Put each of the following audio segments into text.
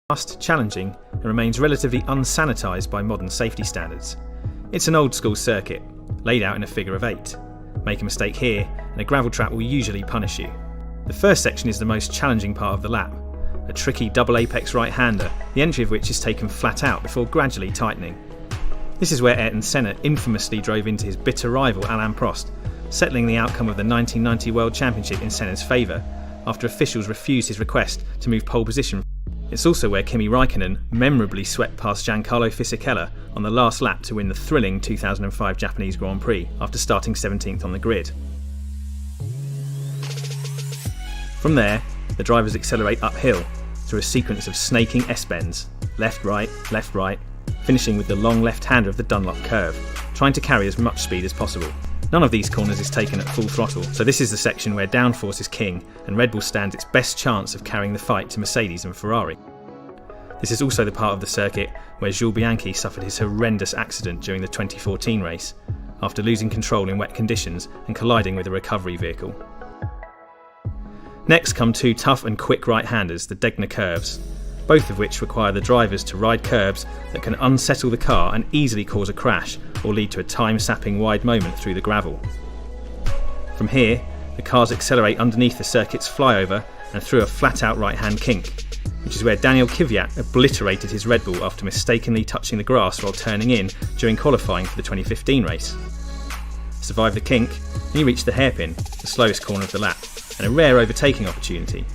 fast, challenging, and remains relatively unsanitised by modern safety standards. It's an old school circuit, laid out in a figure of 8. Make a mistake here, and a gravel trap will usually punish you. The first section is the most challenging part of the lap, a tricky double apex right-hander, the entry of which is taken flat out before gradually tightening. This is where Ayrton Senna infamously drove into his bitter rival Alain Prost, settling the outcome of the 1990 World Championship in Senna's favour, after officials refused his request to move pole position. It's also where Kimi Raikkonen memorably swept past Giancarlo Fisichella on the last lap to win the thrilling 2005 Japanese Grand Prix after starting 17th on the grid. From there, the drivers accelerate uphill through a sequence of snaking S-bends, left, right, finishing with the long left-hander of the Dunlop curve, trying to carry as much speed as possible. None of these corners is taken at full throttle, so this is the section where downforce is king and Red Bull stands its best chance of carrying the fight to Mercedes and Ferrari. This is also the part of the circuit where Jules Bianchi suffered his horrendous accident during the 2014 race, after losing control in wet conditions and colliding with a recovery vehicle. Next come two tough and quick right-handers, the Degner curves, both of which require the drivers to ride curbs that can unsettle the car and easily cause a crash or lead to a time-sapping wide moment through the gravel. From here, the cars accelerate underneath the circuit's flyover and through a flat-out right-hand kink, which is where Daniel Kvyat obliterated his Red Bull after mistakenly touching the grass while turning in during qualifying for the 2015 race. Survived the kink, and he reached the hairpin, the slowest corner of the lap, and a rare overtaking opportunity,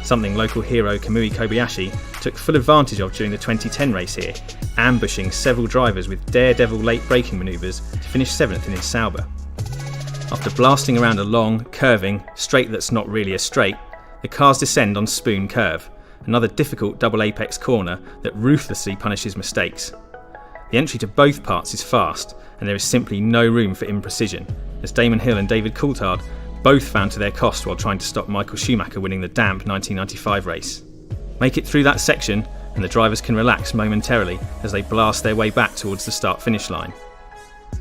something local hero Kamui Kobayashi took full advantage of during the 2010 race here, ambushing several drivers with daredevil late braking manoeuvres to finish 7th in his Sauber. After blasting around a long, curving, straight that's not really a straight, the cars descend on Spoon Curve, another difficult double apex corner that ruthlessly punishes mistakes. The entry to both parts is fast, and there is simply no room for imprecision, as Damon Hill and David Coulthard both found to their cost while trying to stop Michael Schumacher winning the damp 1995 race. Make it through that section and the drivers can relax momentarily as they blast their way back towards the start-finish line.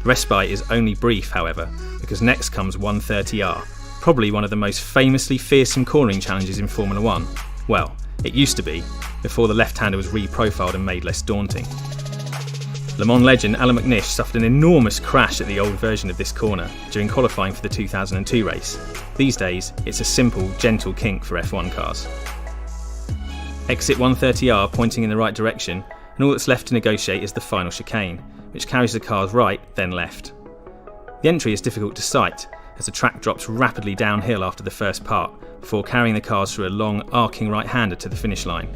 Respite is only brief, however, because next comes 130R, probably one of the most famously fearsome cornering challenges in Formula 1. Well, it used to be, before the left-hander was re-profiled and made less daunting. Le Mans legend Alan McNish suffered an enormous crash at the old version of this corner during qualifying for the 2002 race. These days, it's a simple, gentle kink for F1 cars. Exit 130R pointing in the right direction, and all that's left to negotiate is the final chicane, which carries the cars right, then left. The entry is difficult to sight, as the track drops rapidly downhill after the first part, before carrying the cars through a long, arcing right-hander to the finish line.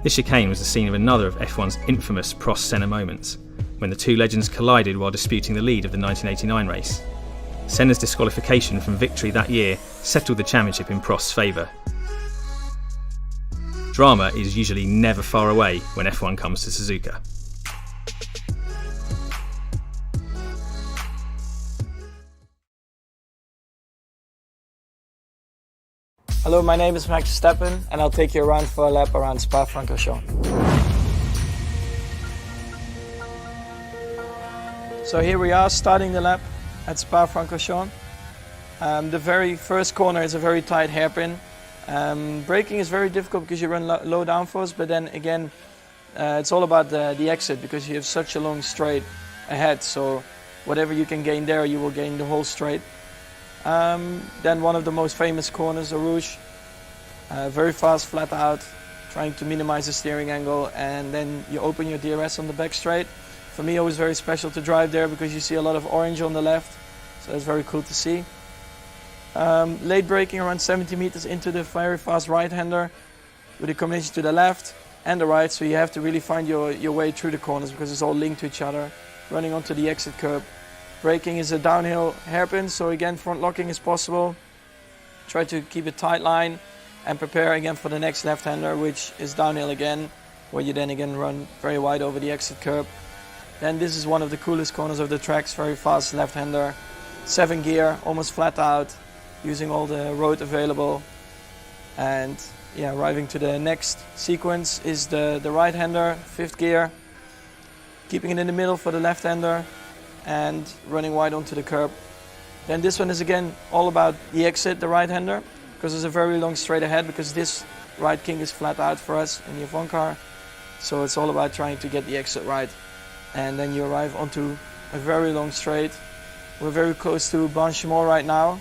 This chicane was the scene of another of F1's infamous Prost-Senna moments, when the two legends collided while disputing the lead of the 1989 race. Senna's disqualification from victory that year settled the championship in Prost's favour. Drama is usually never far away when F1 comes to Suzuka. Hello, my name is Max Verstappen and I'll take you around for a lap around Spa-Francorchamps. So here we are starting the lap at Spa-Francorchamps. The very first corner is a very tight hairpin. Braking is very difficult because you run low downforce, but then again it's all about the exit because you have such a long straight ahead, so whatever you can gain there you will gain the whole straight. Then one of the most famous corners, the Rouge, very fast, flat out, trying to minimize the steering angle, and then you open your DRS on the back straight. For me, it was very special to drive there because you see a lot of orange on the left, so it's very cool to see. Late braking around 70 meters into the very fast right-hander with a combination to the left and the right, so you have to really find your way through the corners because it's all linked to each other. Running onto the exit curb. Braking is a downhill hairpin, so again front locking is possible. Try to keep a tight line and prepare again for the next left-hander, which is downhill again, where you then again run very wide over the exit curb. Then this is one of the coolest corners of the tracks, very fast left-hander, 7 gear, almost flat out, using all the road available. And yeah, arriving to the next sequence is the right-hander, 5th gear, keeping it in the middle for the left-hander, and running wide onto the curb. Then this one is again all about the exit, the right-hander, because there's a very long straight ahead, because this right kink is flat out for us in the F1 car. So it's all about trying to get the exit right. And then you arrive onto a very long straight. We're very close to Blanchimont right now,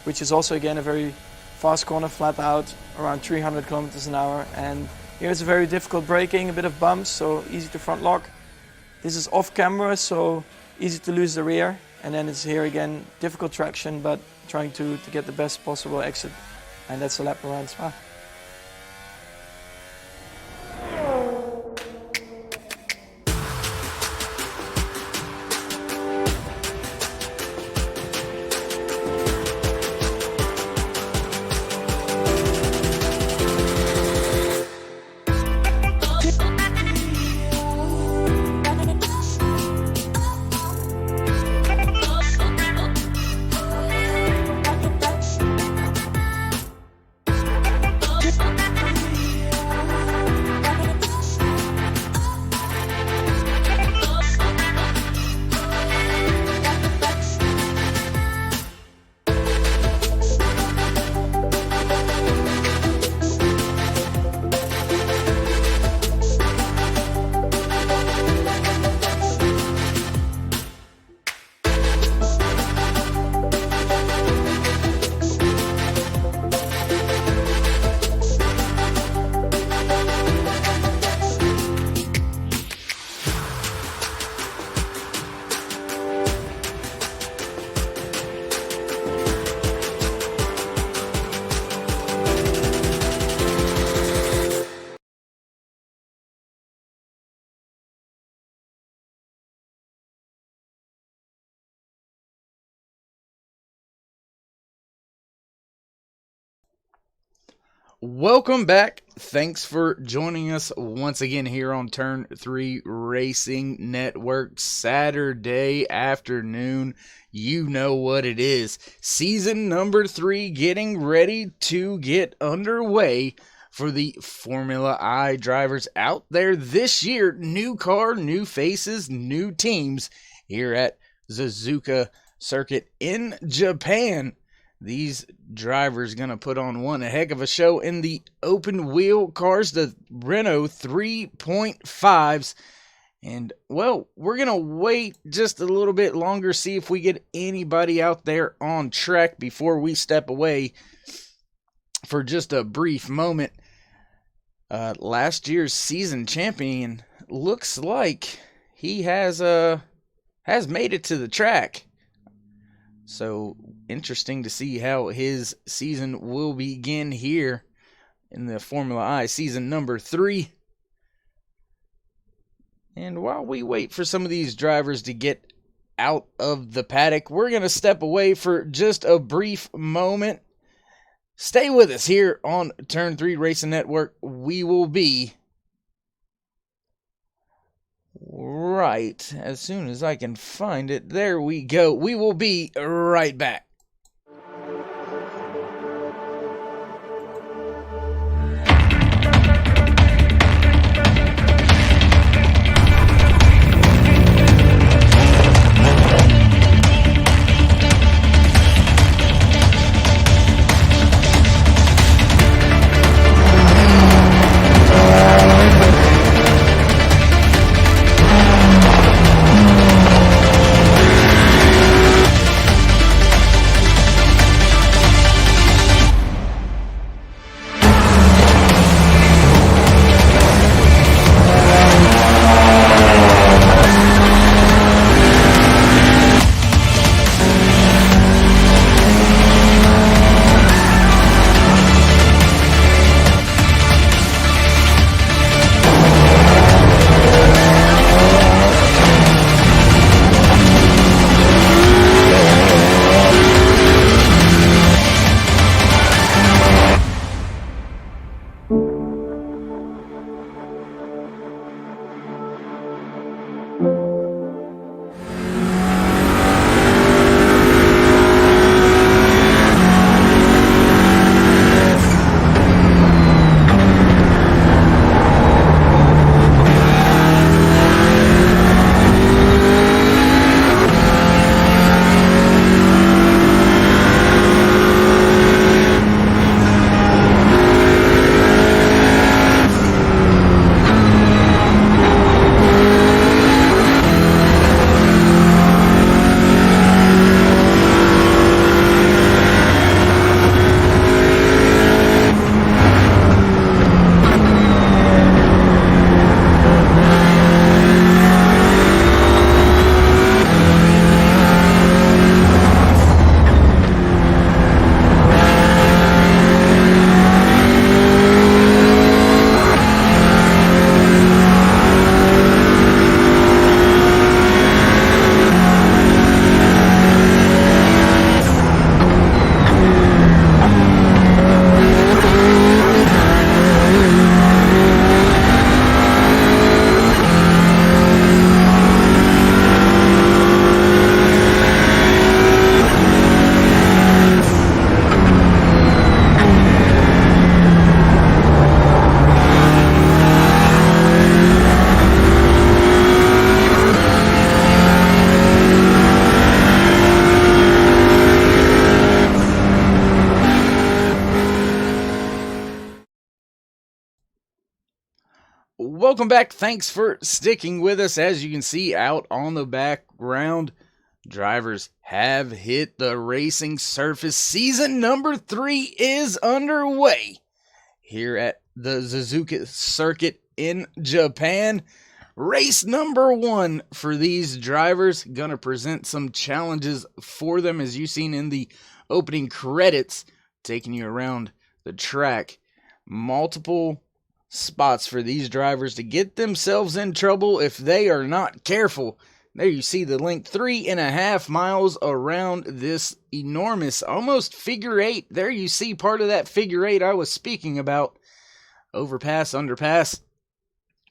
which is also again a very fast corner, flat out, around 300 kilometers an hour. And here's a very difficult braking, a bit of bumps, so easy to front lock. This is off camera, so easy to lose the rear. And then it's here again, difficult traction, but trying to get the best possible exit. And that's a lap around Spa. Welcome back. Thanks for joining us once again here on Turn 3 Racing Network. Saturday afternoon, you know what it is. Season number 3 getting ready to get underway for the Formula I drivers out there this year. New car, new faces, new teams here at Suzuka Circuit in Japan. These drivers going to put on one heck of a show in the open wheel cars, the Renault 3.5s. And, well, we're going to wait just a little bit longer, see if we get anybody out there on track before we step away for just a brief moment. Last year's season champion looks like he has made it to the track. So, interesting to see how his season will begin here in the Formula I season number 3. And while we wait for some of these drivers to get out of the paddock, we're going to step away for just a brief moment. Stay with us here on Turn 3 Racing Network. We will be right as soon as I can find it. There we go. We will be right back. Welcome back. Thanks for sticking with us. As you can see out on the background, drivers have hit the racing surface. Season number 3 is underway here at the Suzuki circuit in Japan. Race number 1 for these drivers. Gonna present some challenges for them, as you've seen in the opening credits, taking you around the track. Multiple spots for these drivers to get themselves in trouble if they are not careful. There you see the length, 3.5 miles around this enormous, almost figure 8. There you see part of that figure 8 I was speaking about. Overpass, underpass,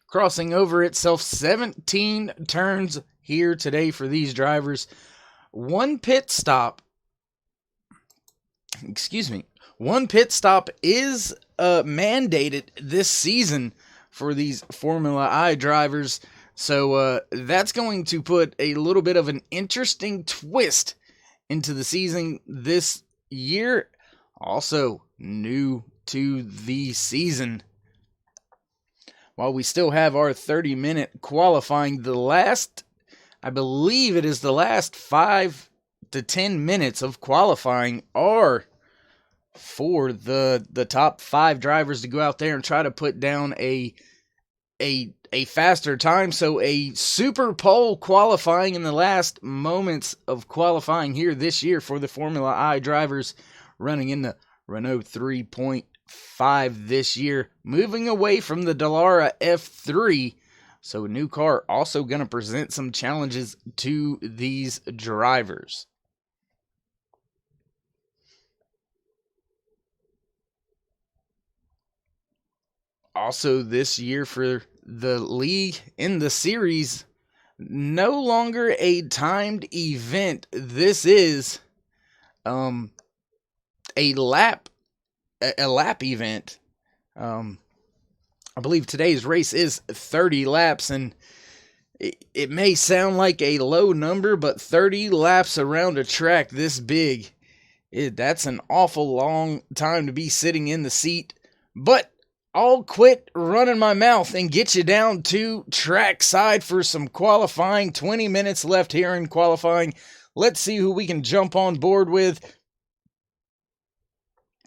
crossing over itself. 17 turns here today for these drivers. One pit stop is mandated this season for these Formula I drivers. So that's going to put a little bit of an interesting twist into the season this year. Also new to the season. While we still have our 30-minute qualifying, I believe it is the last 5 to 10 minutes of qualifying are for the top 5 drivers to go out there and try to put down a faster time. So a super pole qualifying in the last moments of qualifying here this year for the Formula I drivers running in the Renault 3.5 this year, moving away from the Dallara F3. So a new car also going to present some challenges to these drivers. Also this year for the league in the series, no longer a timed event. This is a lap event. I believe today's race is 30 laps, and it may sound like a low number, but 30 laps around a track this big, that's an awful long time to be sitting in the seat. But I'll quit running my mouth and get you down to track side for some qualifying. 20 minutes left here in qualifying. Let's see who we can jump on board with.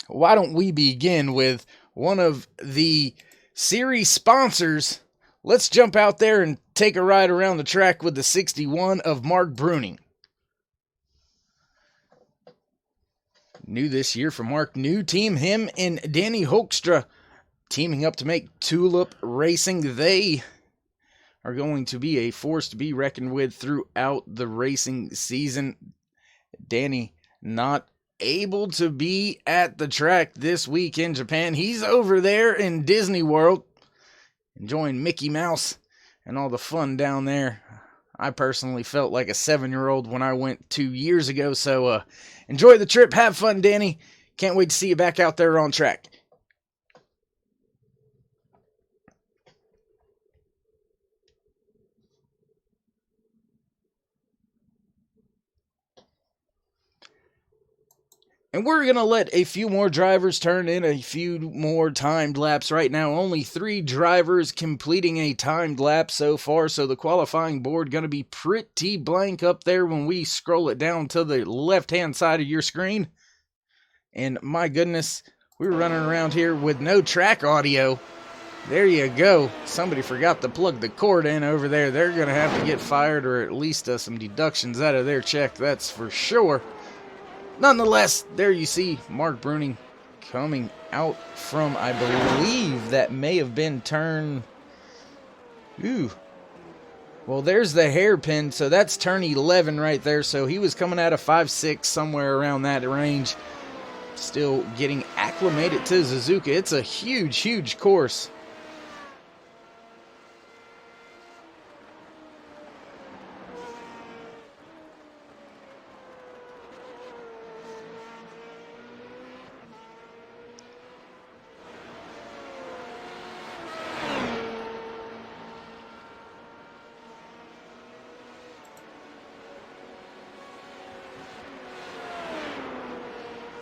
Why don't we begin with one of the series sponsors? Let's jump out there and take a ride around the track with the 61 of Mark Bruning. New this year for Mark, new team, him and Danny Hoekstra teaming up to make Tulip Racing. They are going to be a force to be reckoned with throughout the racing season. Danny not able to be at the track this week in Japan. He's over there in Disney World enjoying Mickey Mouse and all the fun down there. I personally felt like a 7-year-old when I went 2 years ago. So enjoy the trip. Have fun, Danny. Can't wait to see you back out there on track. And we're going to let a few more drivers turn in a few more timed laps right now. Only 3 drivers completing a timed lap so far, so the qualifying board going to be pretty blank up there when we scroll it down to the left-hand side of your screen. And my goodness, we're running around here with no track audio. There you go. Somebody forgot to plug the cord in over there. They're going to have to get fired, or at least some deductions out of their check, that's for sure. Nonetheless, there you see Mark Bruning coming out from, I believe that may have been turn... Well, there's the hairpin, so that's turn 11 right there. So he was coming out of 5.6, somewhere around that range. Still getting acclimated to Suzuki. It's a huge, huge course.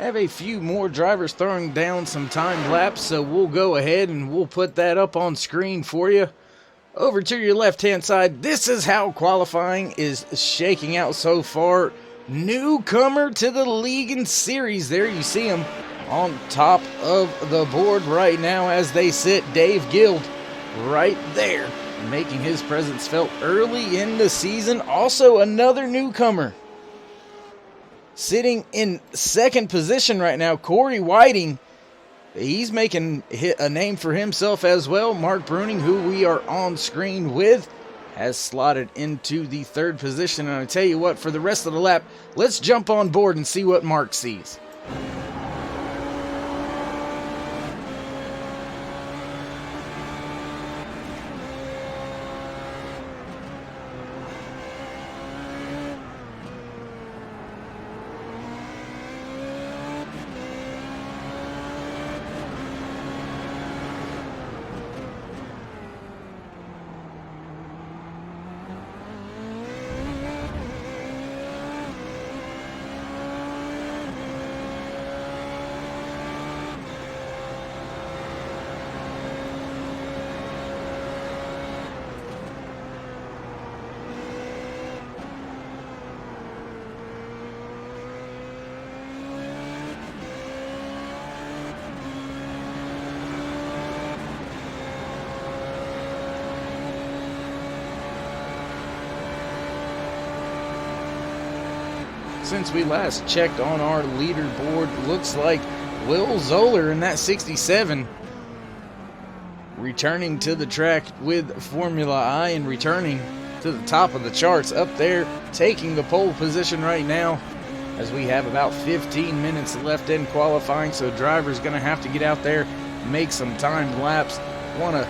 have a few more drivers throwing down some time lapse, so we'll go ahead and we'll put that up on screen for you. Over to your left-hand side, this is how qualifying is shaking out so far. Newcomer to the league and series. There you see him on top of the board right now as they sit. Dave Guild right there, making his presence felt early in the season. Also another newcomer sitting in second position right now, Corey Whiting. He's making a name for himself as well. Mark Bruning, who we are on screen with, has slotted into the third position. And I tell you what, for the rest of the lap, let's jump on board and see what Mark sees. Since we last checked on our leaderboard, looks like Will Zoller in that 67 returning to the track with Formula I and returning to the top of the charts, up there taking the pole position right now as we have about 15 minutes left in qualifying. So driver's going to have to get out there, make some timed laps. Want to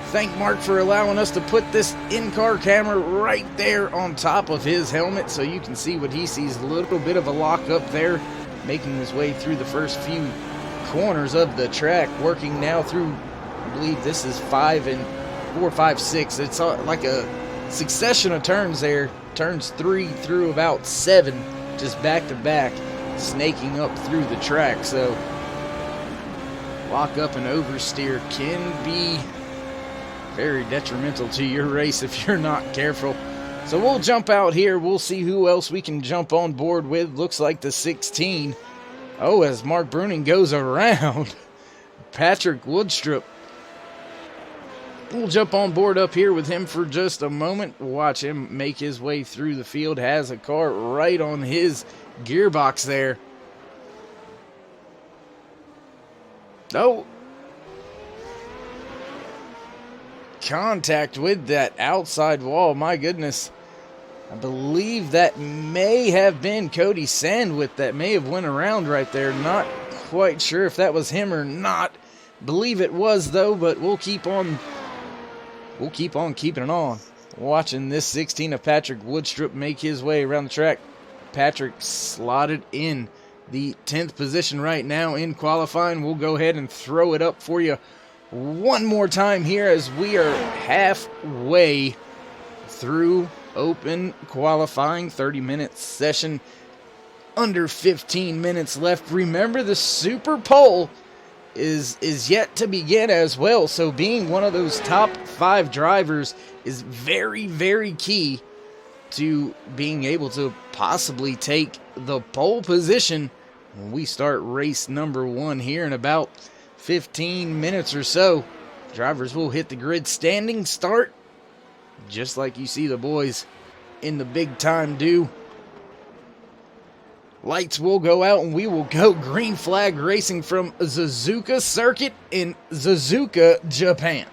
thank Mark for allowing us to put this in-car camera right there on top of his helmet so you can see what he sees. A little bit of a lock up there, making his way through the first few corners of the track, working now through, I believe this is 4, 5, 6. It's like a succession of turns there. Turns 3 through about 7, just back to back, snaking up through the track. So lock up and oversteer can be very detrimental to your race if you're not careful. So we'll jump out here. We'll see who else we can jump on board with. Looks like the 16. Oh, as Mark Bruning goes around Patrick Woodstrup. We'll jump on board up here with him for just a moment. Watch him make his way through the field. Has a car right on his gearbox there. Oh, contact with that outside wall. My goodness. I believe that may have been Cody Sandwith that may have went around right there. Not quite sure if that was him or not. Believe it was though, but we'll keep on keeping it on. Watching this 16 of Patrick Woodstrup make his way around the track. Patrick slotted in the 10th position right now in qualifying. We'll go ahead and throw it up for you one more time here as we are halfway through open qualifying. 30-minute session, under 15 minutes left. Remember, the Super Pole is yet to begin as well, so being one of those top 5 drivers is very, very key to being able to possibly take the pole position when we start race number 1 here in about 15 minutes or so. Drivers will hit the grid standing start, just like you see the boys in the big time do. Lights will go out and we will go green flag racing from Suzuka Circuit in Suzuka, Japan.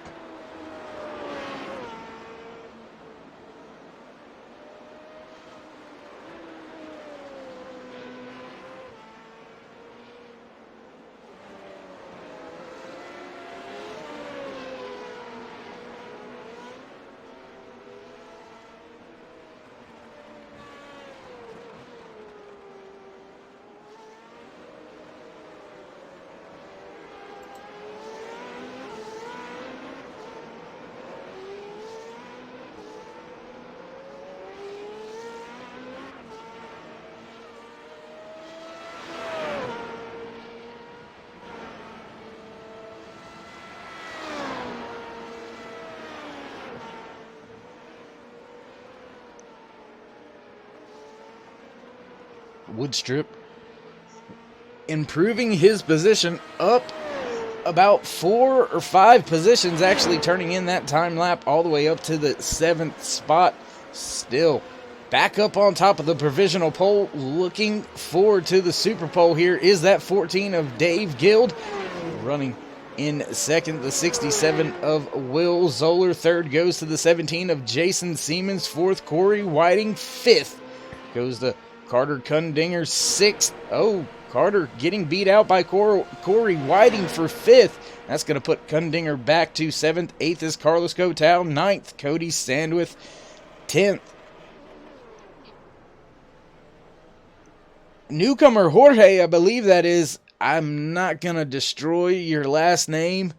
Woodstrip improving his position up about 4 or 5 positions, actually turning in that time lap all the way up to the 7th spot. Still back up on top of the provisional pole, looking forward to the super pole. Here is that 14 of Dave Guild running in second. The 67 of Will Zoller. Third goes to the 17 of Jason Siemens. Fourth, Corey Whiting. Fifth goes to Carter Kundinger. Sixth, Carter getting beat out by Corey Whiting for 5th. That's going to put Kundinger back to 7th. 8th is Carlos Cotal. 9th, Cody Sandwith. 10th, newcomer Jorge, I believe that is. I'm not going to destroy your last name.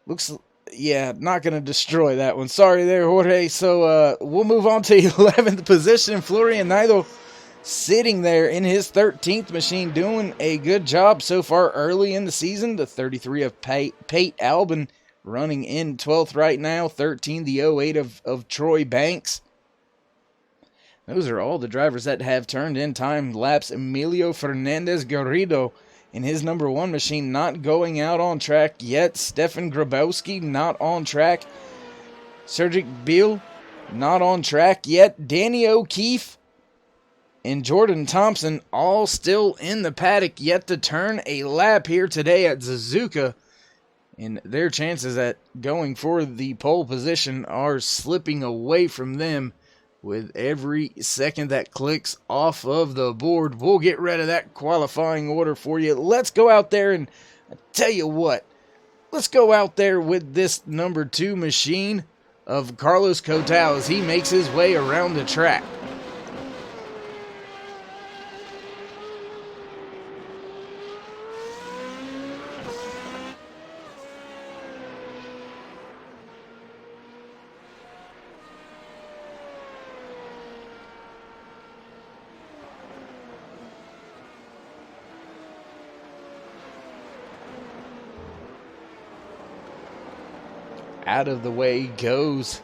Not going to destroy that one. Sorry there, Jorge. So we'll move on to 11th position. Florian Neidl sitting there in his 13th machine, doing a good job so far early in the season. The 33 of Pate Albin running in 12th right now. 13, the 08 of Troy Banks. Those are all the drivers that have turned in time laps. Emilio Fernandez Garrido in his number 1 machine not going out on track yet. Stefan Grabowski not on track. Sergic Biel not on track yet. Danny O'Keefe and Jordan Thompson all still in the paddock, yet to turn a lap here today at Suzuka. And their chances at going for the pole position are slipping away from them with every second that clicks off of the board. We'll get rid of that qualifying order for you. Let's go out there and I tell you what. Let's go out there with this number 2 machine of Carlos Cotal as he makes his way around the track. Out of the way goes,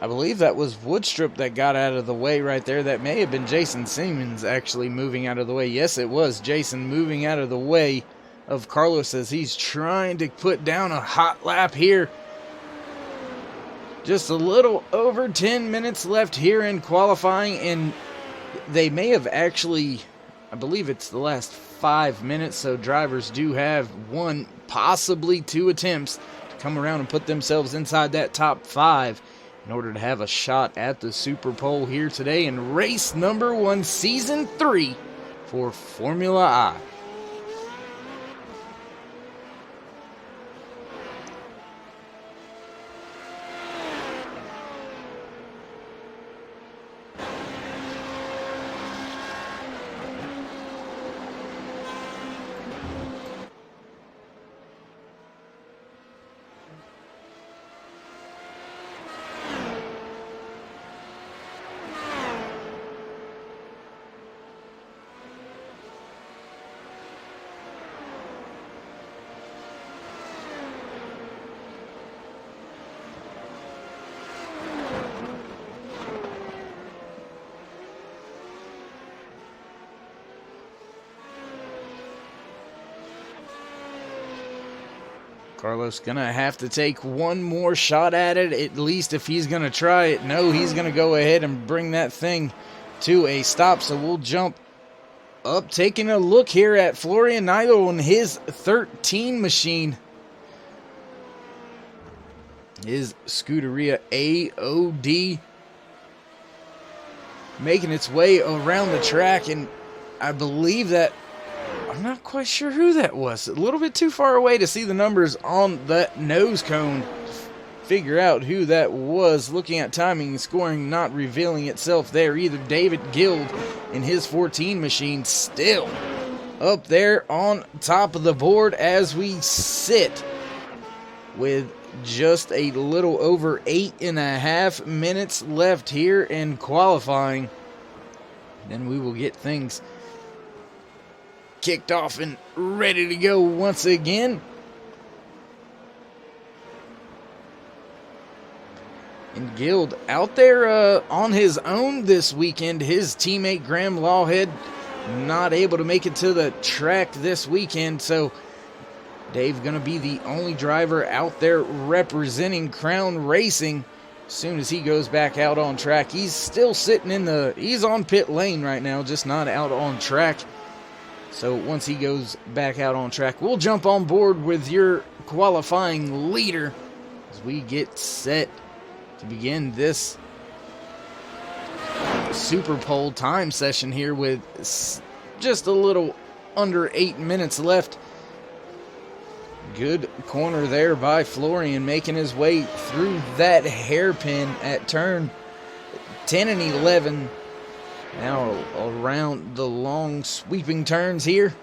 I believe that was Woodstrip that got out of the way right there. That may have been Jason Siemens actually moving out of the way. Yes, it was Jason moving out of the way of Carlos as he's trying to put down a hot lap here. Just a little over 10 minutes left here in qualifying, and they may have actually, I believe it's the last 5 minutes, so drivers do have 1, possibly 2 attempts to come around and put themselves inside that top 5 in order to have a shot at the Super Pole here today in race number 1, season 3 for Formula I. Carlos gonna have to take one more shot at it, at least if he's gonna try it. No, he's gonna go ahead and bring that thing to a stop. So we'll jump up, taking a look here at Florian Neidl on his 13 machine. His Scuderia AOD making its way around the track, and I believe that, I'm not quite sure who that was. A little bit too far away to see the numbers on that nose cone. Figure out who that was. Looking at timing and scoring, not revealing itself there either. David Guild in his 14 machine still up there on top of the board as we sit with just a little over 8.5 minutes left here in qualifying. Then we will get things kicked off and ready to go once again. And Guild out there on his own this weekend. His teammate Graham Lawhead not able to make it to the track this weekend, so Dave gonna be the only driver out there representing Crown Racing. As soon as he goes back out on track, he's still sitting he's on pit lane right now, just not out on track. So once he goes back out on track, we'll jump on board with your qualifying leader as we get set to begin this Super Pole time session here with just a little under 8 minutes left. Good corner there by Florian, making his way through that hairpin at turn 10 and 11. Now around the long sweeping turns here.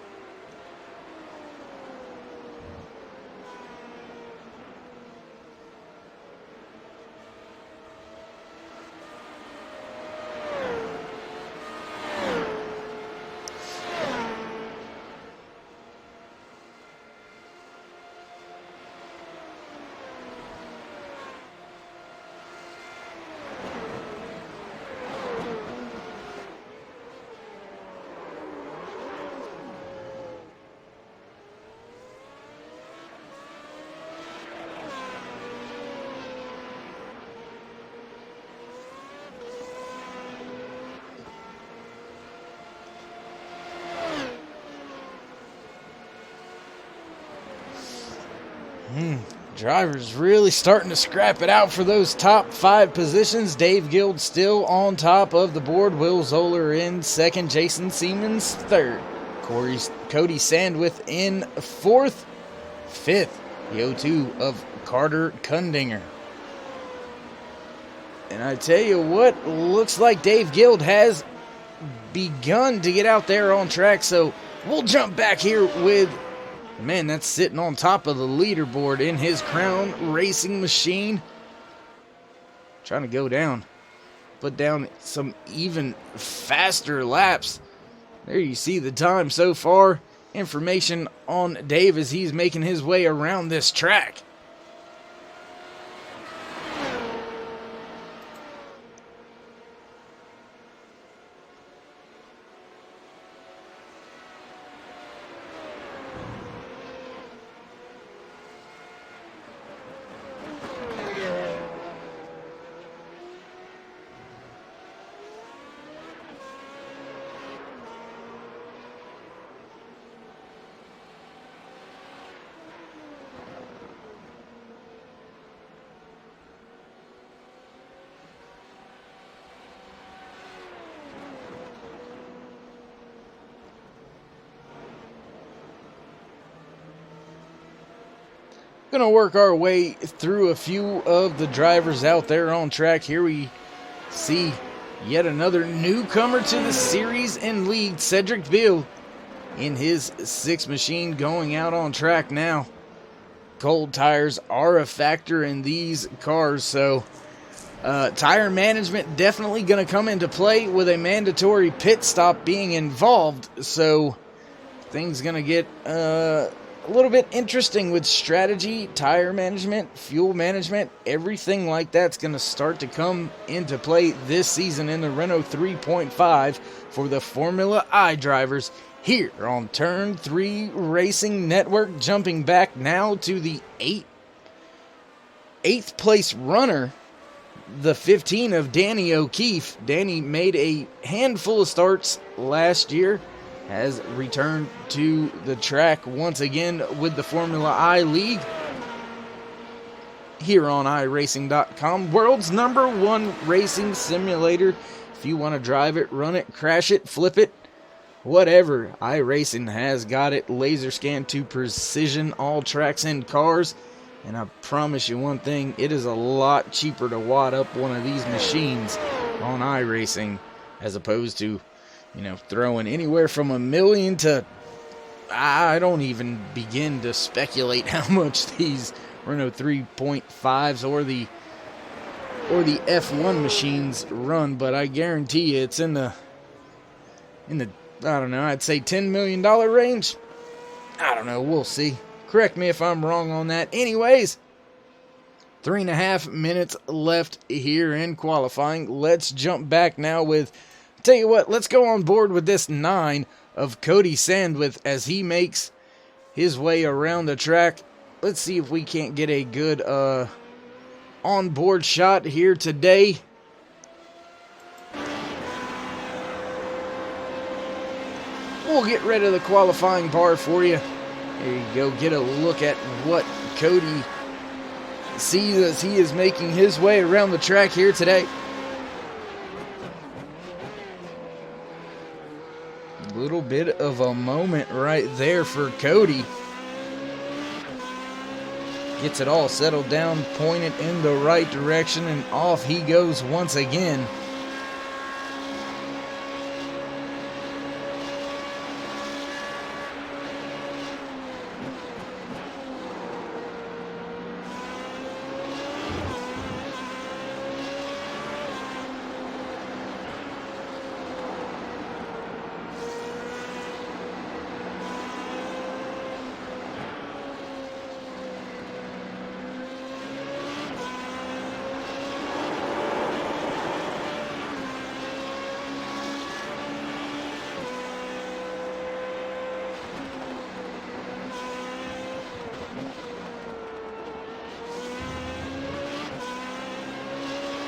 Drivers really starting to scrap it out for those top 5 positions. Dave Guild still on top of the board. Will Zoller in second. Jason Siemens third. Cody Sandwith in fourth. Fifth, the 0-2 of Carter Kundinger. And I tell you what, looks like Dave Guild has begun to get out there on track. So we'll jump back here with the man that's sitting on top of the leaderboard in his Crown Racing machine. Trying to go down. Put down some even faster laps. There you see the time so far. Information on Dave as he's making his way around this track. Going to work our way through a few of the drivers out there on track. Here we see yet another newcomer to the series and league, Cedric Beal, in his 6 machine going out on track now. Cold tires are a factor in these cars, so tire management definitely going to come into play with a mandatory pit stop being involved. So things going to get a little bit interesting with strategy, tire management, fuel management, everything like that's going to start to come into play this season in the Renault 3.5 for the Formula I drivers here on Turn 3 Racing Network. Jumping back now to the 8th place runner, the 15 of Danny O'Keefe. Danny made a handful of starts last year, has returned to the track once again with the Formula I League here on iRacing.com, world's #1 racing simulator. If you want to drive it, run it, crash it, flip it, whatever, iRacing has got it. Laser scan to precision, all tracks and cars. And I promise you one thing, it is a lot cheaper to wad up one of these machines on iRacing as opposed to, throwing anywhere from $1 million to, I don't even begin to speculate how much these Renault 3.5s or the F1 machines run, but I guarantee you it's in the I don't know, I'd say $10 million range. I don't know, we'll see. Correct me if I'm wrong on that. Anyways, 3.5 minutes left here in qualifying. Let's jump back now with, tell you what, let's go on board with this 9 of Cody Sandwith as he makes his way around the track. Let's see if we can't get a good on-board shot here today. We'll get rid of the qualifying bar for you. There you go. Get a look at what Cody sees as he is making his way around the track here today. A little bit of a moment right there for Cody. Gets it all settled down, pointed in the right direction, and off he goes once again.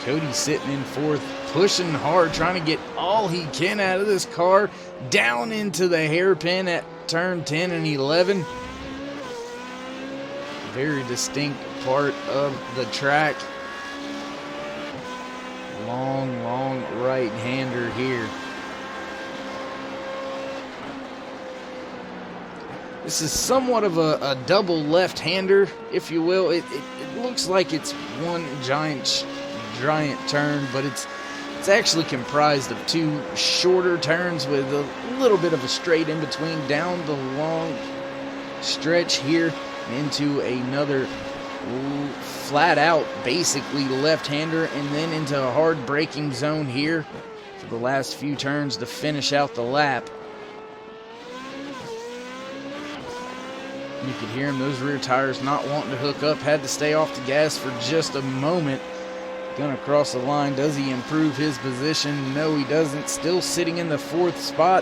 Cody sitting in fourth, pushing hard, trying to get all he can out of this car, down into the hairpin at turn 10 and 11. Very distinct part of the track. Long right-hander here. This is somewhat of a double left-hander, if you will. It looks like it's one giant turn, but it's actually comprised of 2 shorter turns with a little bit of a straight in between, down the long stretch here into another flat out basically left-hander, and then into a hard braking zone here for the last few turns to finish out the lap. You could hear him, those rear tires not wanting to hook up, had to stay off the gas for just a moment. Gonna cross the line. Does he improve his position? No, he doesn't. Still sitting in the 4th spot.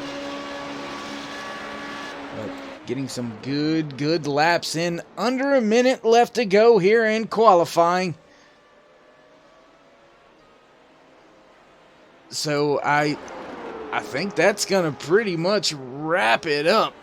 But getting some good laps in. Under a minute left to go here in qualifying. So I think that's gonna pretty much wrap it up.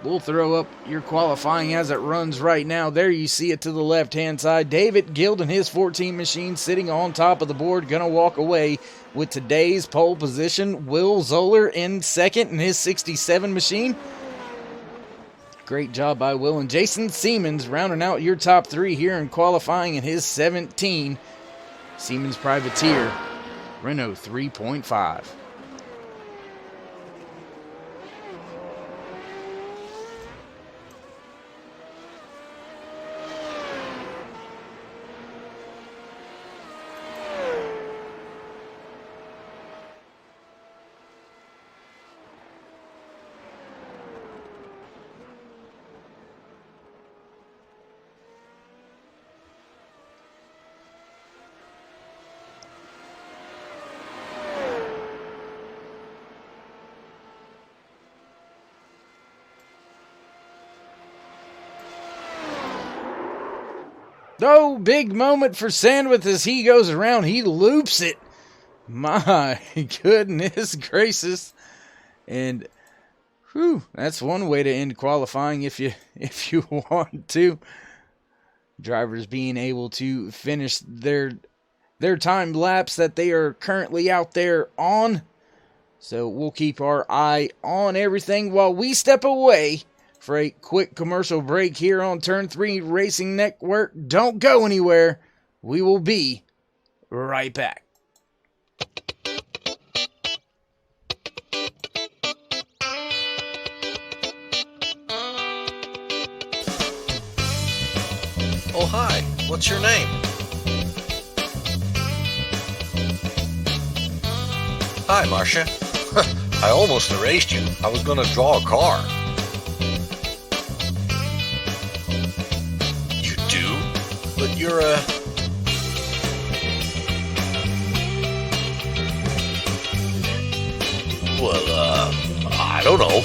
We'll throw up your qualifying as it runs right now. There you see it to the left-hand side. David Guild and his 14 machine sitting on top of the board. Going to walk away with today's pole position. Will Zoller in second in his 67 machine. Great job by Will. And Jason Siemens rounding out your top 3 here in qualifying in his 17 Siemens Privateer Renault 3.5. Oh, big moment for Sandwith as he goes around. He loops it. My goodness gracious. And whew, that's one way to end qualifying if you want to. Drivers being able to finish their time lapse that they are currently out there on. So we'll keep our eye on everything while we step away for a quick commercial break here on Turn 3 Racing Network. Don't go anywhere. We will be right back. Oh, hi. What's your name? Hi, Marcia. I almost erased you. I was going to draw a car. You do? But you're a don't know.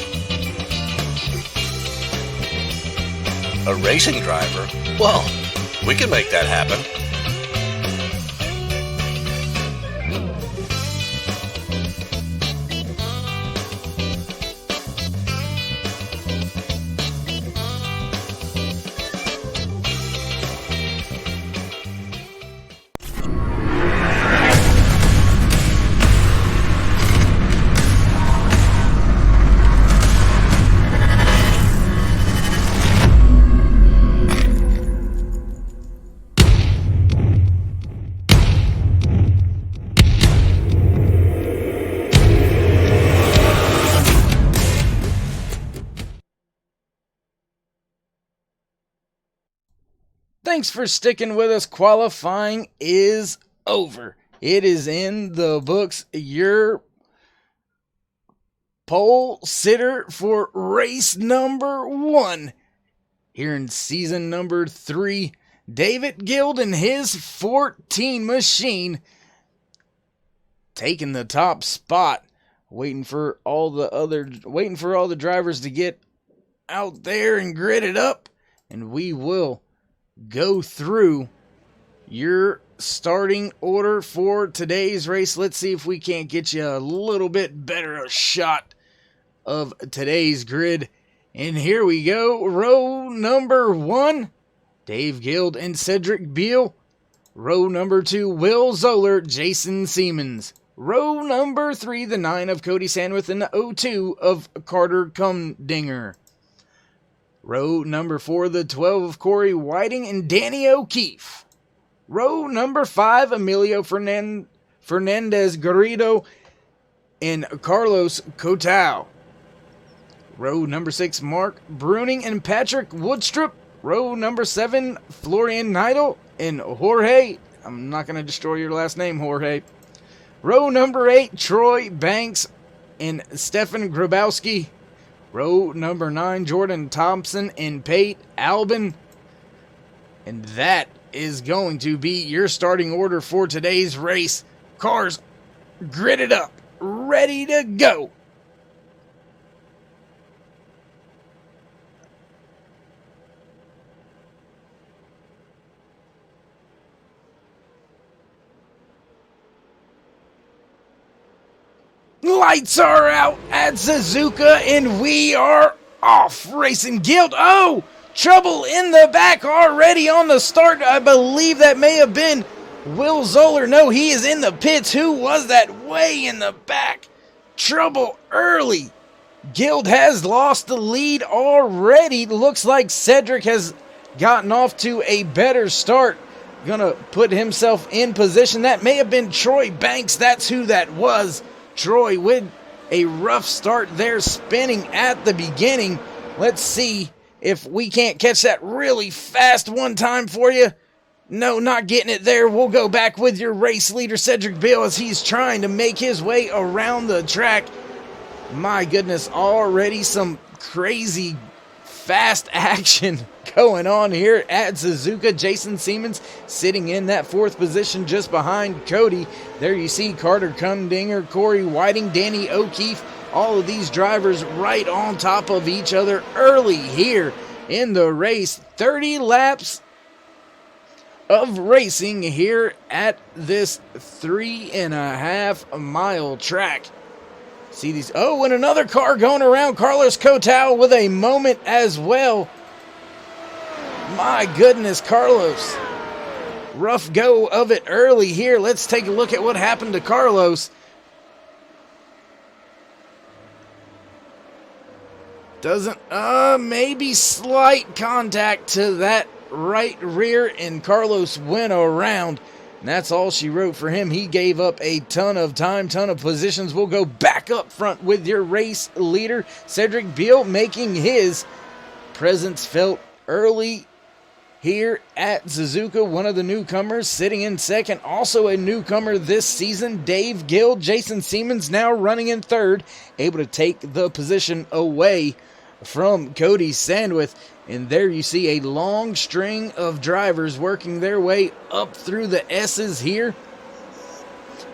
A racing driver? Well, we can make that happen. Thanks for sticking with us. Qualifying is over. It is in the books. Your pole sitter for race number 1 here in season number 3. David Guild and his 14 machine taking the top spot. Waiting for all the drivers to get out there and grid it up, and we will go through your starting order for today's race. Let's see if we can't get you a little bit better a shot of today's grid. And here we go. Row number 1, Dave Guild and Cedric Beal. Row number 2, Will Zoller, Jason Siemens. Row number 3, the 9 of Cody Sandwith and the 02 of Carter Cumdinger. Row number 4, the 12 of Corey Whiting and Danny O'Keefe. Row number 5, Emilio Fernandez Garrido and Carlos Cotau. Row number 6, Mark Bruning and Patrick Woodstrup. Row number 7, Florian Neidl and Jorge. I'm not going to destroy your last name, Jorge. Row number 8, Troy Banks and Stefan Grabowski. Row number 9, Jordan Thompson and Pate Albin. And that is going to be your starting order for today's race. Cars gridded up, ready to go. Lights are out at Suzuka, and we are off. Racing Guild. Oh, trouble in the back already on the start. I believe that may have been Will Zoller. No, he is in the pits. Who was that way in the back? Trouble early. Guild has lost the lead already. Looks like Cedric has gotten off to a better start. Gonna put himself in position. That may have been Troy Banks. That's who that was. Troy with a rough start there, spinning at the beginning. Let's see if we can't catch that really fast one time for you. No, not getting it there. We'll go back with your race leader, Cedric Bill, as he's trying to make his way around the track. My goodness, already some crazy fast action going on here at Suzuka. Jason Siemens sitting in that 4th position just behind Cody. There you see Carter Cumdinger, Corey Whiting, Danny O'Keefe. All of these drivers right on top of each other early here in the race. 30 laps of racing here at this 3.5 mile track. See these. Oh, and another car going around. Carlos Cotau with a moment as well. My goodness, Carlos. Rough go of it early here. Let's take a look at what happened to Carlos. Maybe slight contact to that right rear, and Carlos went around. And that's all she wrote for him. He gave up a ton of time, ton of positions. We'll go back up front with your race leader, Cedric Beal, making his presence felt early here at Suzuka. One of the newcomers sitting in second. Also a newcomer this season, Dave Guild. Jason Siemens now running in third, able to take the position away from Cody Sandwith. And there you see a long string of drivers working their way up through the S's here.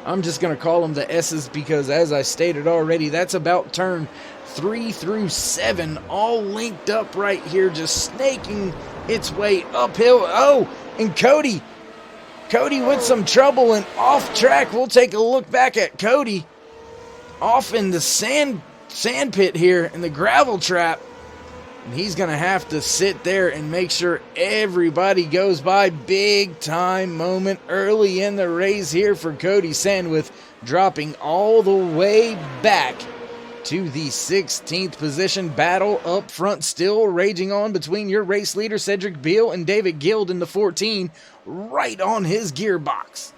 I'm just going to call them the S's because, as I stated already, that's about turn 3 through 7 all linked up right here, just snaking its way uphill. Oh, and Cody with some trouble and off track. We'll take a look back at Cody off in the sand pit here in the gravel trap. And he's going to have to sit there and make sure everybody goes by. Big time moment early in the race here for Cody Sandwith, dropping all the way back to the 16th position. Battle up front still raging on between your race leader Cedric Beal and David Guild in the 14, right on his gearbox.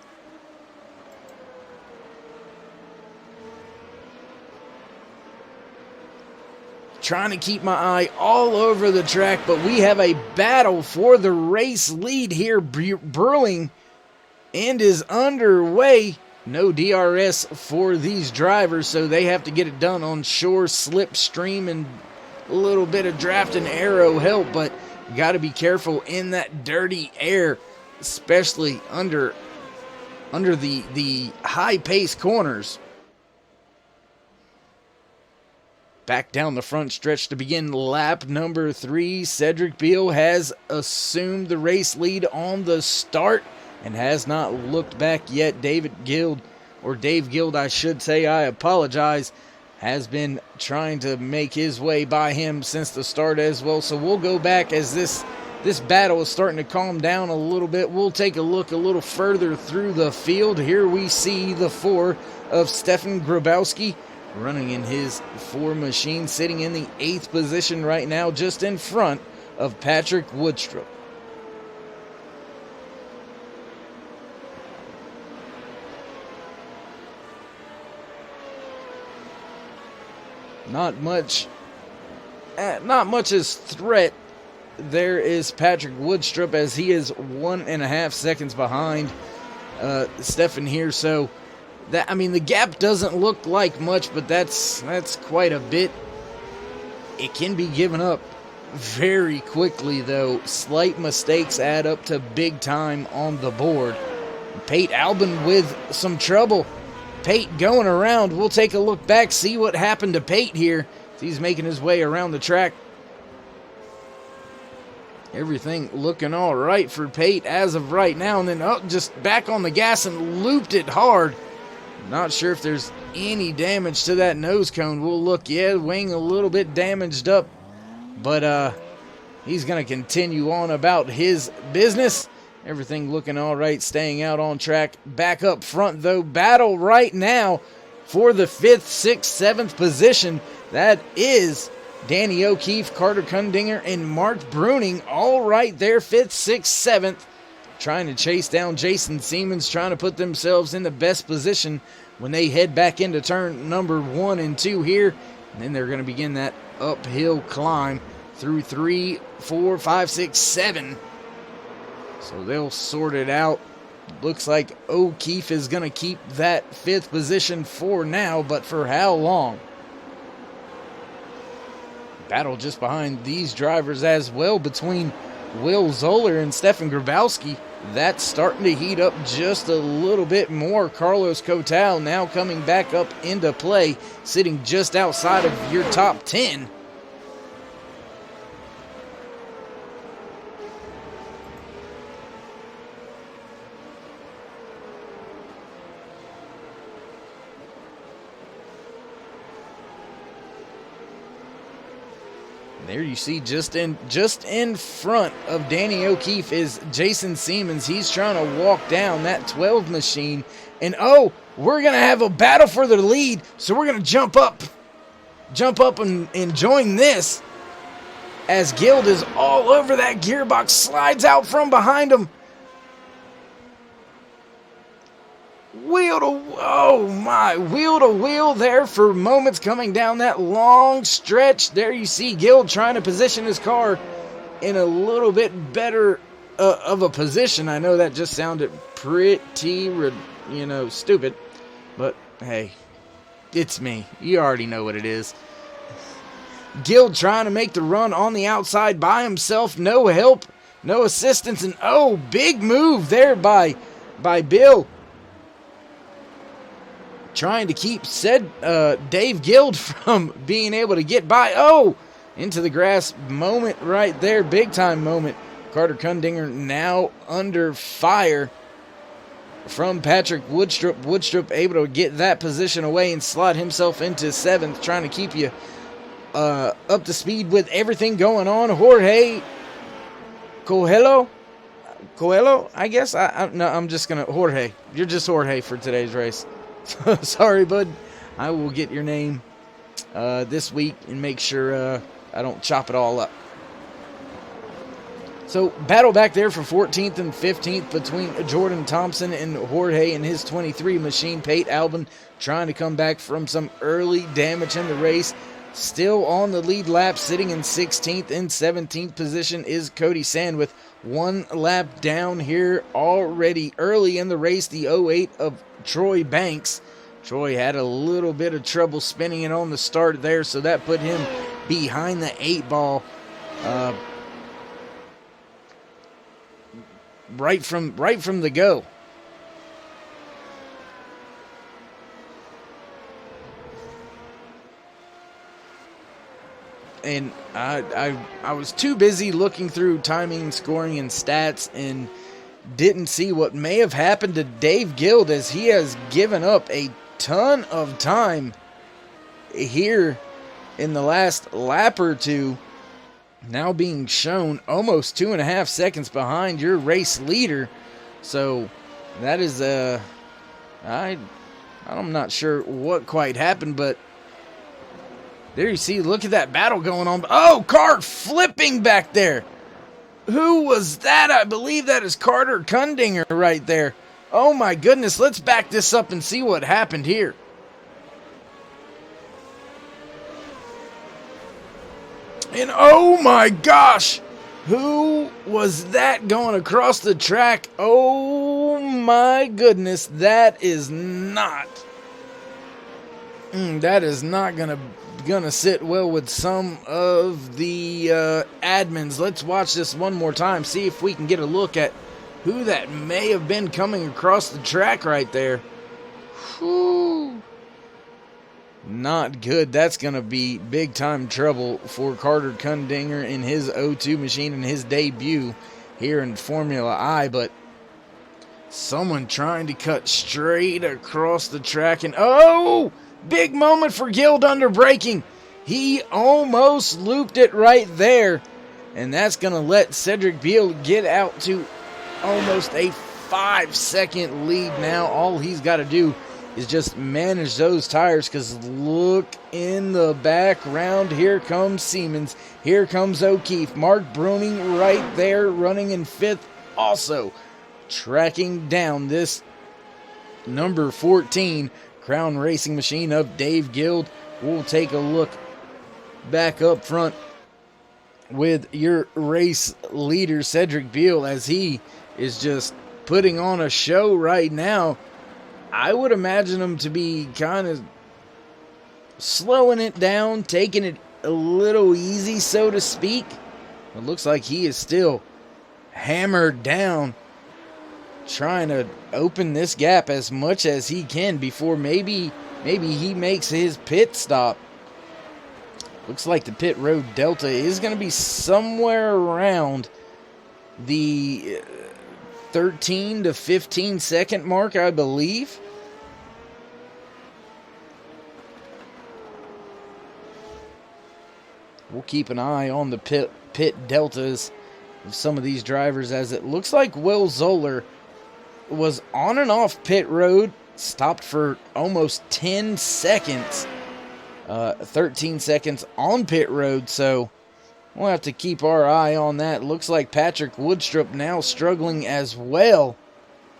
Trying to keep my eye all over the track, but we have a battle for the race lead here brewing and is underway. No DRS for these drivers, so they have to get it done on shore, slipstream, and a little bit of draft and aero help, but you got to be careful in that dirty air, especially under the high-paced corners. Back down the front stretch to begin lap number 3. Cedric Beal has assumed the race lead on the start and has not looked back yet. Dave Guild, I should say, I apologize, has been trying to make his way by him since the start as well. So we'll go back as this battle is starting to calm down a little bit. We'll take a look a little further through the field. Here we see the 4 of Stefan Grabowski running in his 4 machine, sitting in the 8th position right now, just in front of Patrick Woodstrup. Not much as threat. There is Patrick Woodstrup, as he is 1.5 seconds behind Stefan here. So the gap doesn't look like much, but that's quite a bit. It can be given up very quickly, though. Slight mistakes add up to big time on the board. Pate Albin with some trouble. Pate going around. We'll take a look back, see what happened to Pate here. He's making his way around the track. Everything looking all right for Pate as of right now. And then just back on the gas and looped it hard. Not sure if there's any damage to that nose cone. We'll look. Yeah, wing a little bit damaged up. But he's going to continue on about his business. Everything looking all right, staying out on track. Back up front, though. Battle right now for the 5th, 6th, 7th position. That is Danny O'Keefe, Carter Kundinger, and Mark Bruning. All right there, 5th, 6th, 7th. Trying to chase down Jason Siemens, trying to put themselves in the best position when they head back into turn number 1 and 2 here. And then they're going to begin that uphill climb through 3, 4, 5, 6, 7. So they'll sort it out. Looks like O'Keefe is going to keep that 5th position for now, but for how long? Battle just behind these drivers as well between Will Zoller and Stefan Grabowski. That's starting to heat up just a little bit more. Carlos Cotal now coming back up into play, sitting just outside of your top 10. There you see, just in front of Danny O'Keefe is Jason Siemens. He's trying to walk down that 12 machine. And we're going to have a battle for the lead. So we're going to jump up and join this. As Guild is all over that gearbox, slides out from behind him. Wheel to wheel there for moments coming down that long stretch. There you see Guild trying to position his car in a little bit better of a position. I know that just sounded pretty, stupid. But, hey, it's me. You already know what it is. Guild trying to make the run on the outside by himself. No help, no assistance. And, big move there by Bill. trying to keep Dave Guild from being able to get by. Oh, into the grass moment right there. Big time moment. Carter Kundinger now under fire from Patrick Woodstrup. Woodstrup able to get that position away and slot himself into 7th, trying to keep you up to speed with everything going on. Jorge Coelho, I guess. I'm just gonna Jorge. You're just Jorge for today's race. Sorry, bud. I will get your name this week and make sure I don't chop it all up. So, battle back there for 14th and 15th between Jordan Thompson and Jorge and his 23 machine. Pate Albin trying to come back from some early damage in the race. Still on the lead lap, sitting in 16th and 17th position is Cody Sand with 1 lap down here already. Early in the race, the 08 of Troy Banks. Troy had a little bit of trouble spinning it on the start there, so that put him behind the 8 ball right from the go. And I was too busy looking through timing, scoring, and stats and didn't see what may have happened to Dave Guild, as he has given up a ton of time here in the last lap or two. Now being shown almost 2.5 seconds behind your race leader. So that is I'm not sure what quite happened, but there you see, look at that battle going on. Oh, car flipping back there. Who was that? I believe that is Carter Kundinger right there. Oh my goodness, let's back this up and see what happened here. And oh my gosh, who was that going across the track? Oh my goodness, that is not gonna sit well with some of the admins. Let's watch this one more time, see if we can get a look at who that may have been coming across the track right there. Whew. Not good. That's going to be big time trouble for Carter Kundinger in his O2 machine in his debut here in Formula I. But someone trying to cut straight across the track. And oh, big moment for Guild under braking. He almost looped it right there. And that's going to let Cedric Beal get out to almost a 5-second lead now. All he's got to do is just manage those tires, because look in the background. Here comes Siemens. Here comes O'Keefe. Mark Bruning right there running in 5th. Also tracking down this number 14 Crown Racing machine of Dave Guild. We'll take a look back up front with your race leader, Cedric Beal, as he is just putting on a show right now. I would imagine him to be kind of slowing it down, taking it a little easy, so to speak. It looks like he is still hammered down, trying to open this gap as much as he can before maybe he makes his pit stop. Looks like the pit road delta is going to be somewhere around the 13 to 15 second mark, I believe. We'll keep an eye on the pit deltas of some of these drivers, as it looks like Will Zoller was on and off pit road, stopped for almost 10 seconds, 13 seconds on pit road, so we'll have to keep our eye on that. Looks like Patrick Woodstrup now struggling as well.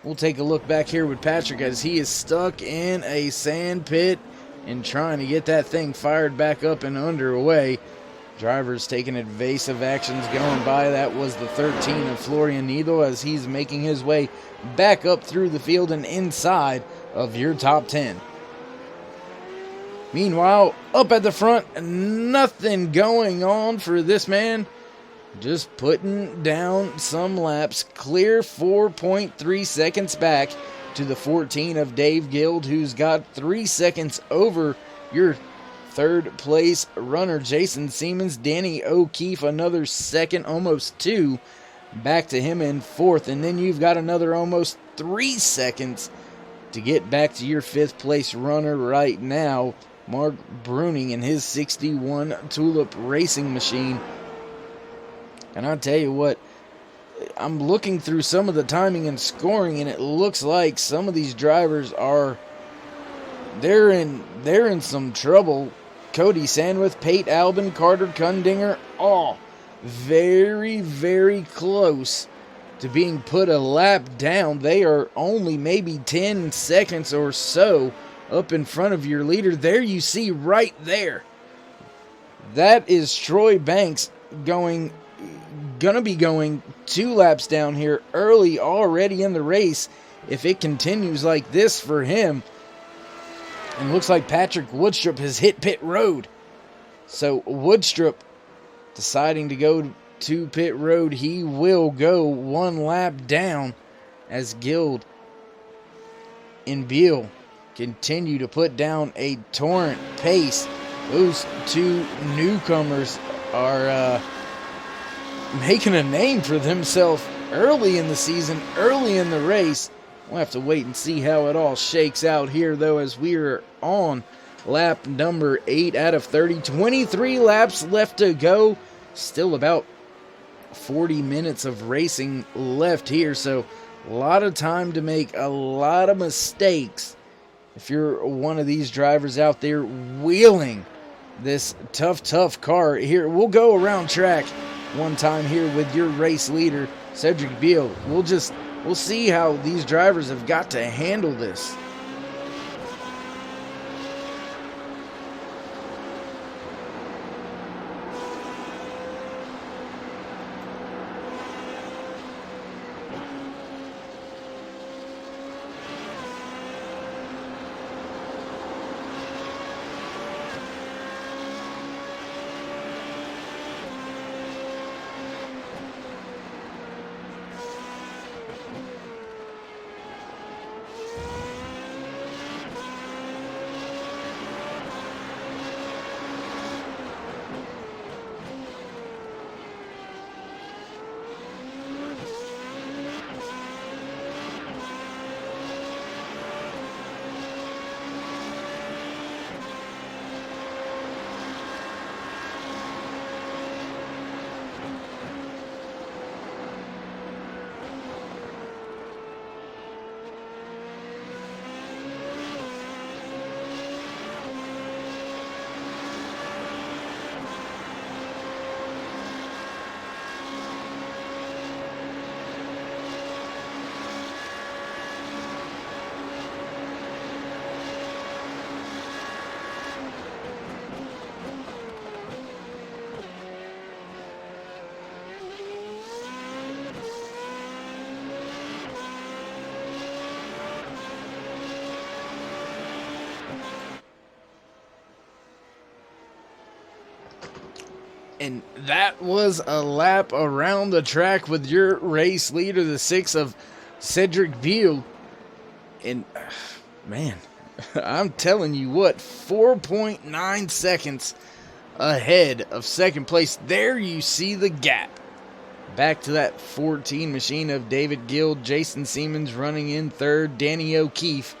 We'll take a look back here with Patrick, as he is stuck in a sand pit and trying to get that thing fired back up and underway. Drivers taking evasive actions going by. That was the 13 of Florian Needle, as he's making his way back up through the field and inside of your top 10. Meanwhile, up at the front, nothing going on for this man. Just putting down some laps. Clear 4.3 seconds back to the 14 of Dave Guild, who's got 3 seconds over your third place runner, Jason Siemens. Danny O'Keefe, another second, almost 2, back to him in fourth. And then you've got another almost 3 seconds to get back to your 5th place runner right now, Mark Bruning in his 61 Tulip Racing Machine. And I'll tell you what, I'm looking through some of the timing and scoring, and it looks like some of these drivers they're in some trouble. Cody Sandwith, Pate Albin, Carter Kundinger, all very, very close to being put a lap down. They are only maybe 10 seconds or so up in front of your leader. There you see right there. That is Troy Banks gonna be going 2 laps down here early already in the race if it continues like this for him. And looks like Patrick Woodstrup has hit pit road. So Woodstrup deciding to go to pit road. He will go 1 lap down as Guild and Beal continue to put down a torrent pace. Those 2 newcomers are making a name for themselves early in the season, early in the race. We'll have to wait and see how it all shakes out here, though, as we are on lap number 8 out of 30. 23 laps left to go. Still about 40 minutes of racing left here, so a lot of time to make a lot of mistakes if you're one of these drivers out there wheeling this tough car here. We'll go around track one time here with your race leader, Cedric Beal. We'll see how these drivers have got to handle this. And that was a lap around the track with your race leader, the 6 of Cedric Beal. And, man, I'm telling you what, 4.9 seconds ahead of second place. There you see the gap. Back to that 14 machine of David Guild, Jason Siemens running in third, Danny O'Keefe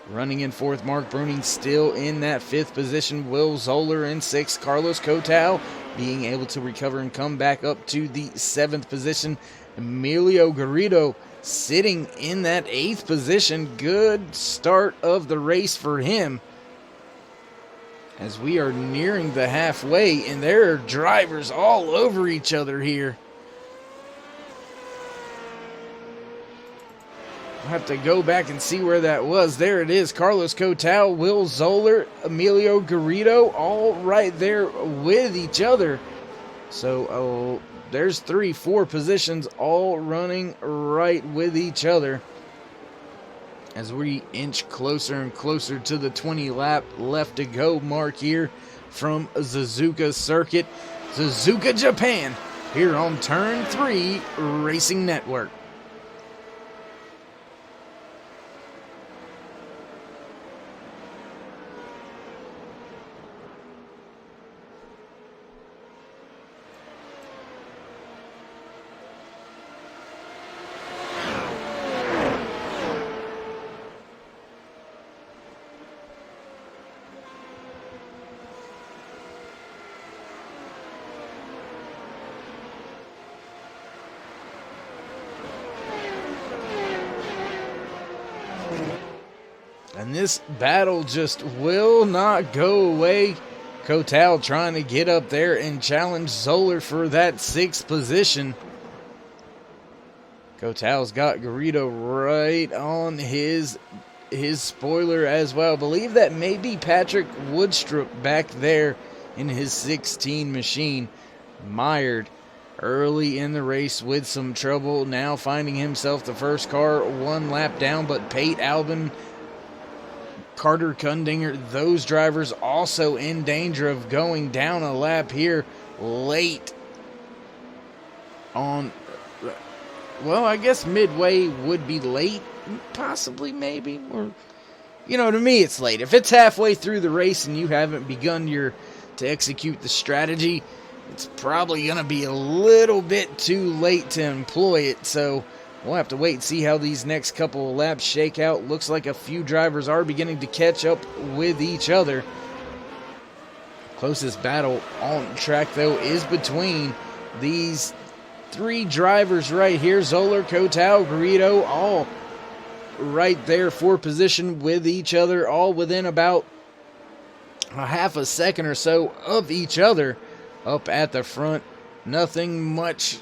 running in fourth, Mark Bruning still in that 5th position, Will Zoller in 6th, Carlos Cotal being able to recover and come back up to the 7th position, Emilio Garrido sitting in that 8th position. Good start of the race for him as we are nearing the halfway, and there are drivers all over each other here. I'll have to go back and see where that was. There it is. Carlos Cotal, Will Zoller, Emilio Garrido, all right there with each other. So there's 3-4 positions all running right with each other as we inch closer and closer to the 20 lap left to go mark here from Suzuka Circuit, Suzuka, Japan, here on Turn 3 Racing Network. And this battle just will not go away. Kotal trying to get up there and challenge Zoller for that 6th position. Kotal's got Garrido right on his spoiler as well. I believe that may be Patrick Woodstrup back there in his 16 machine. Mired early in the race with some trouble. Now finding himself the first car 1 lap down, but Pate Albin, Carter Kundinger, those drivers also in danger of going down a lap here late on. Well, I guess midway would be late, possibly, maybe, or, you know, to me it's late. If it's halfway through the race and you haven't begun to execute the strategy, it's probably going to be a little bit too late to employ it, so we'll have to wait and see how these next couple of laps shake out. Looks like a few drivers are beginning to catch up with each other. Closest battle on track, though, is between these 3 drivers right here. Zoller, Kotal, Garrido, all right there for position with each other, all within about a half a second or so of each other up at the front. Nothing much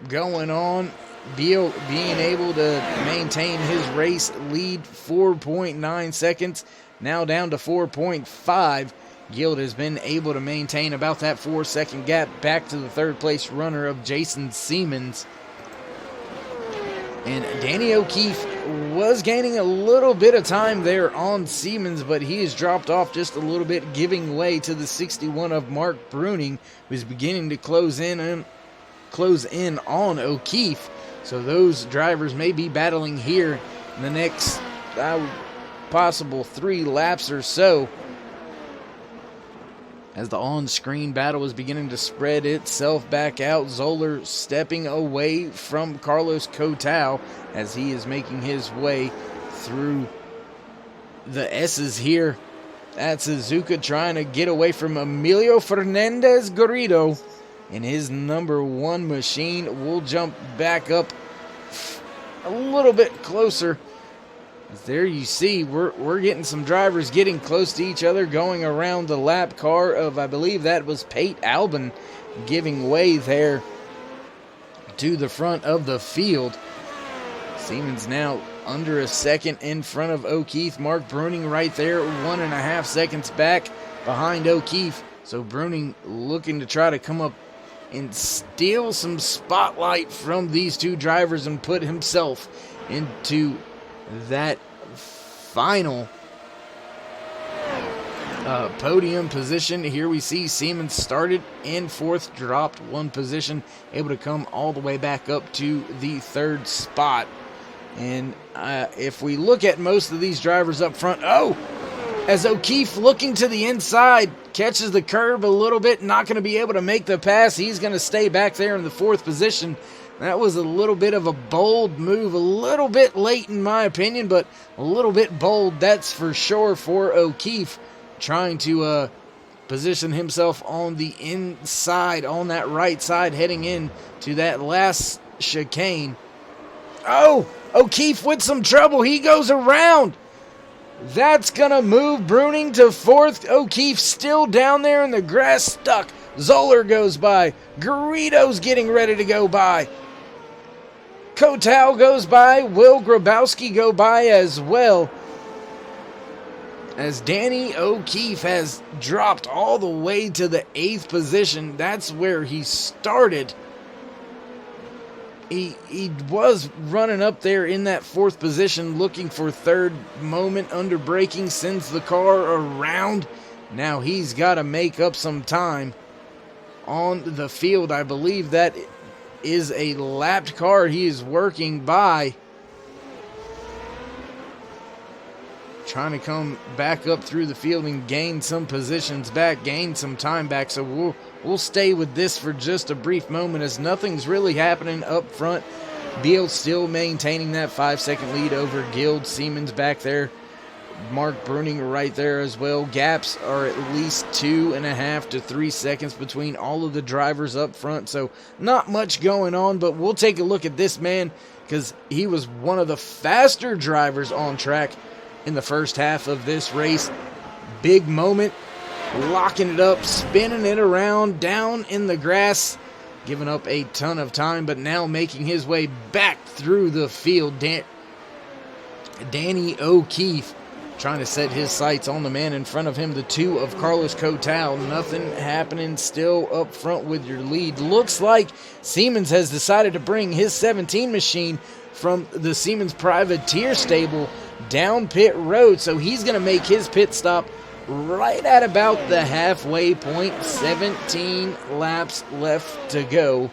going on. Beal being able to maintain his race lead, 4.9 seconds, now down to 4.5. Guild has been able to maintain about that 4-second gap back to the 3rd place runner of Jason Siemens. And Danny O'Keefe was gaining a little bit of time there on Siemens, but he has dropped off just a little bit, giving way to the 61 of Mark Bruning, who's beginning to close in on O'Keefe. So those drivers may be battling here in the next possible 3 laps or so, as the on-screen battle is beginning to spread itself back out. Zoller stepping away from Carlos Kotal as he is making his way through the S's here at Suzuki, trying to get away from Emilio Fernandez Garrido in his number 1 machine. We'll jump back up a little bit closer. There you see, we're getting some drivers getting close to each other, going around the lap car of, I believe that was Pate Albin, giving way there to the front of the field. Siemens now under a second in front of O'Keefe. Mark Bruning right there, 1.5 seconds back behind O'Keefe. So Bruning looking to try to come up and steal some spotlight from these 2 drivers and put himself into that final podium position. Here we see Siemens started in 4th, dropped 1 position, able to come all the way back up to the 3rd spot. And if we look at most of these drivers up front, as O'Keefe looking to the inside, catches the curb a little bit, not going to be able to make the pass. He's going to stay back there in the 4th position. That was a little bit of a bold move, a little bit late in my opinion, but a little bit bold, that's for sure, for O'Keefe, trying to position himself on the inside, on that right side, heading in to that last chicane. O'Keefe with some trouble, he goes around. That's going to move Bruning to 4th. O'Keefe still down there in the grass, stuck. Zoller goes by. Garrido's getting ready to go by. Kotal goes by. Will Grabowski go by as well, as Danny O'Keefe has dropped all the way to the 8th position. That's where he started. He was running up there in that 4th position, looking for 3rd. Moment under braking, sends the car around. Now he's got to make up some time on the field. I believe that is a lapped car he is working by, trying to come back up through the field and gain some positions back, gain some time back. So we'll stay with this for just a brief moment, as nothing's really happening up front. Beal still maintaining that 5-second lead over Guild. Siemens back there. Mark Bruning right there as well. Gaps are at least 2.5 to 3 seconds between all of the drivers up front. So not much going on, but we'll take a look at this man, because he was one of the faster drivers on track in the first half of this race. Big moment, locking it up, spinning it around, down in the grass, giving up a ton of time, but now making his way back through the field. Danny O'Keefe trying to set his sights on the man in front of him, the 2 of Carlos Cotal. Nothing happening, still up front with your lead. Looks like Siemens has decided to bring his 17 machine from the Siemens Privateer stable down pit road, so he's going to make his pit stop right at about the halfway point. 17 laps left to go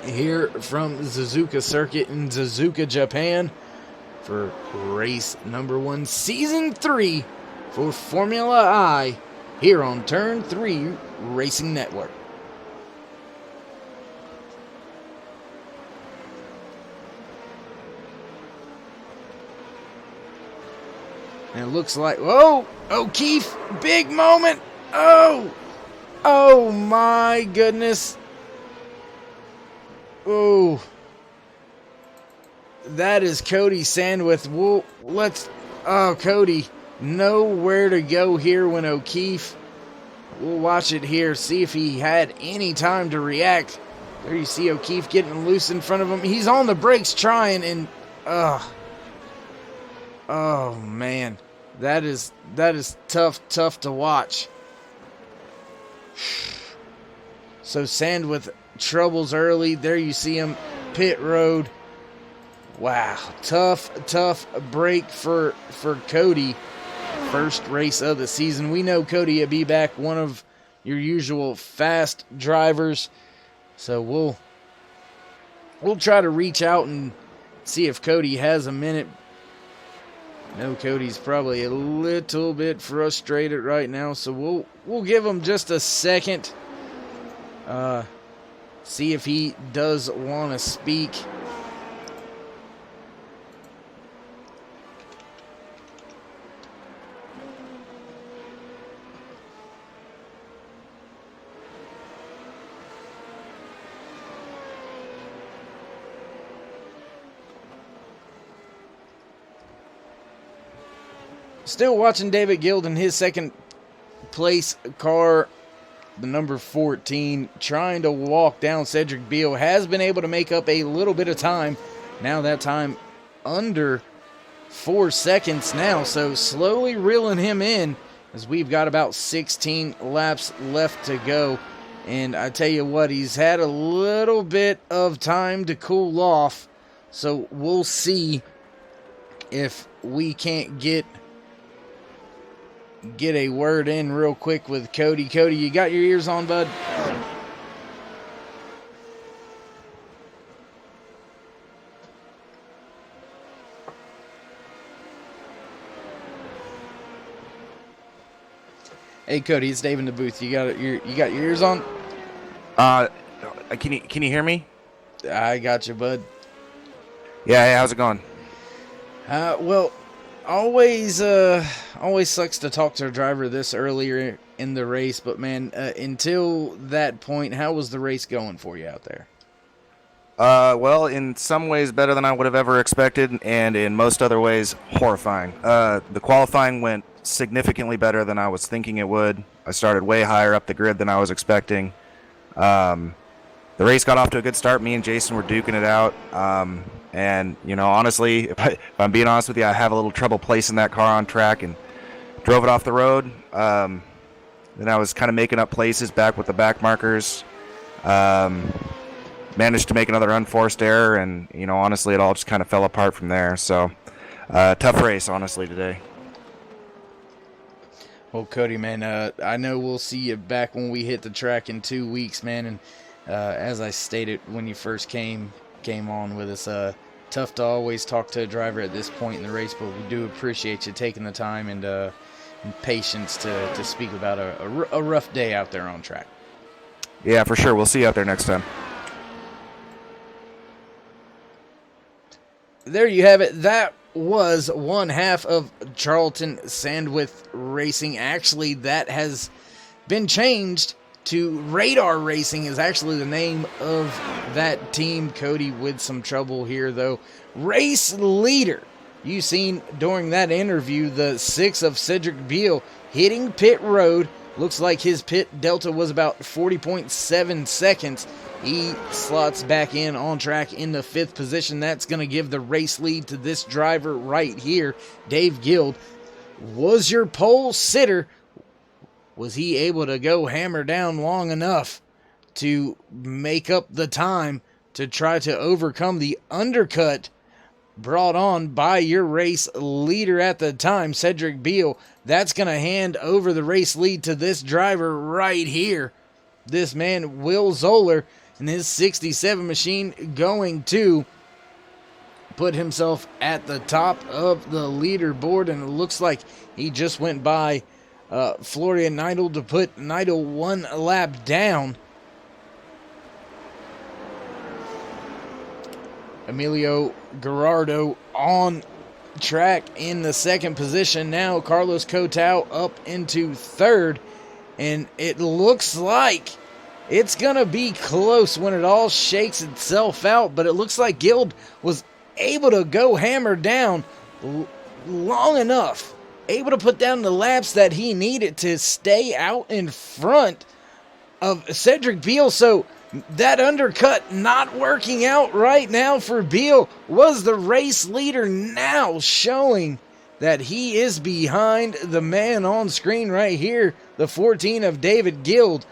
here from Suzuka Circuit in Suzuka, Japan, for race number 1, season 3 for Formula I here on Turn 3 Racing Network. And it looks like, whoa, O'Keefe, big moment. Oh my goodness. Oh, that is Cody Sandwith. Cody, nowhere to go here when O'Keefe. We'll watch it here, see if he had any time to react. There you see O'Keefe getting loose in front of him. He's on the brakes trying, and oh man, that is tough to watch. So Sandwith troubles early. There you see him, pit road. Wow, tough break for Cody. First race of the season. We know Cody will be back, one of your usual fast drivers. So we'll try to reach out and see if Cody has a minute. No, Cody's probably a little bit frustrated right now, so we'll give him just a second. See if he does want to speak. Still watching David Guild in his second place car, the number 14, trying to walk down. Cedric Beal has been able to make up a little bit of time. Now that time under 4 seconds now, so slowly reeling him in as we've got about 16 laps left to go. And I tell you what, he's had a little bit of time to cool off, so we'll see if we can't get a word in real quick with Cody. Cody, you got your ears on, bud? Hey, Cody, it's Dave in the booth. You got your ears on? Can you hear me? I got you, bud. Yeah, hey, how's it going? Well, always sucks to talk to a driver this earlier in the race, but man, until that point, how was the race going for you out there? Well, in some ways better than I would have ever expected, and in most other ways horrifying. The qualifying went significantly better than I was thinking it would. I started way higher up the grid than I was expecting. The race got off to a good start. Me and Jason were duking it out. And, you know, honestly, if I'm being honest with you, I have a little trouble placing that car on track and drove it off the road. Then I was kind of making up places back with the back markers. Managed to make another unforced error, and, you know, honestly, it all just kind of fell apart from there. So, tough race, honestly, today. Well, Cody, man, I know we'll see you back when we hit the track in 2 weeks, man. And as I stated when you first came on with us, tough to always talk to a driver at this point in the race, but we do appreciate you taking the time and patience to speak about a rough day out there on track. Yeah, for sure. We'll see you out there next time. There you have it. That was one half of Charlton Sandwith Racing. Actually, that has been changed to Radar Racing is actually the name of that team. Cody with some trouble here, though. Race leader you seen during that interview the 6 of Cedric Beal hitting pit road. Looks like his pit delta was about 40.7 seconds. He slots back in on track in the 5th position. That's going to give the race lead to this driver right here, Dave Guild. Was your pole sitter, was he able to go hammer down long enough to make up the time to try to overcome the undercut brought on by your race leader at the time, Cedric Beal? That's going to hand over the race lead to this driver right here. This man, Will Zoller, and his 67 machine going to put himself at the top of the leaderboard. And it looks like he just went by Florian Neidl to put Neidl 1 lap down. Emilio Gerardo on track in the 2nd position. Now Carlos Cotau up into 3rd. And it looks like it's going to be close when it all shakes itself out. But it looks like Guild was able to go hammer down long enough. Able to put down the laps that he needed to stay out in front of Cedric Beal. So that undercut not working out right now for Beal. Was the race leader now showing that he is behind the man on screen right here, the 14 of David Guild.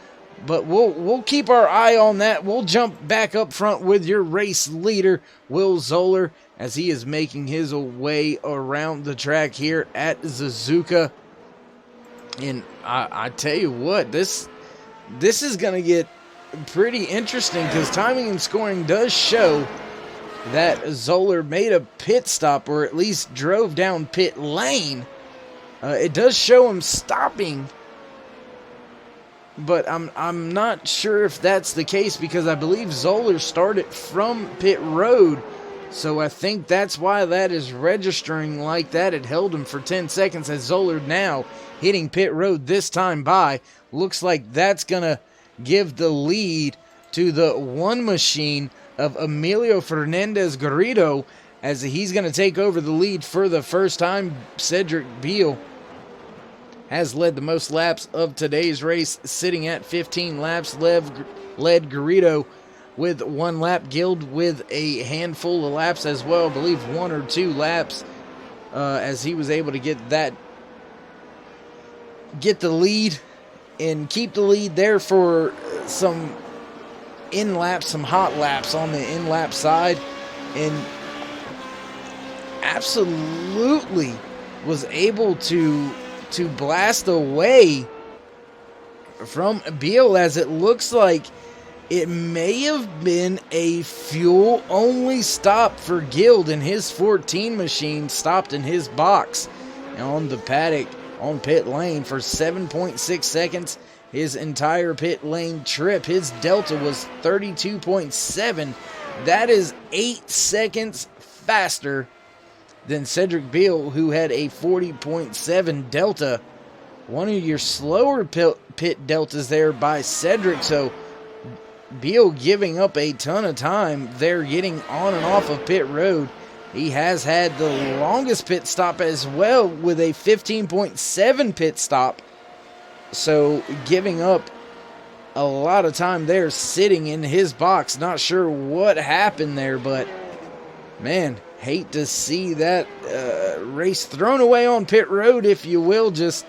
But we'll keep our eye on that. We'll jump back up front with your race leader, Will Zoller, as he is making his way around the track here at Suzuka. And I tell you what, this is going to get pretty interesting, because timing and scoring does show that Zoller made a pit stop, or at least drove down pit lane. It does show him stopping, but I'm not sure if that's the case, because I believe Zoller started from pit road. So I think that's why that is registering like that. It held him for 10 seconds as Zoller now hitting pit road this time by. Looks like that's going to give the lead to the 1 machine of Emilio Fernandez Garrido, as he's going to take over the lead for the first time. Cedric Beal has led the most laps of today's race, sitting at 15 laps. Led Garrido with 1 lap. Guild with a handful of laps as well. I believe 1 or 2 laps, as he was able to get the lead and keep the lead there for some in-laps, some hot laps on the in-lap side, and absolutely was able to blast away from Beal, as it looks like it may have been a fuel-only stop for Guild, and his 14 machine stopped in his box on the paddock on pit lane for 7.6 seconds. His entire pit lane trip, his delta was 32.7. That is 8 seconds faster than Cedric Beal, who had a 40.7 delta. One of your slower pit deltas there by Cedric. So Beal giving up a ton of time there, getting on and off of pit road. He has had the longest pit stop as well, with a 15.7 pit stop. So giving up a lot of time there, sitting in his box. Not sure what happened there, but man, hate to see that race thrown away on pit road, if you will. Just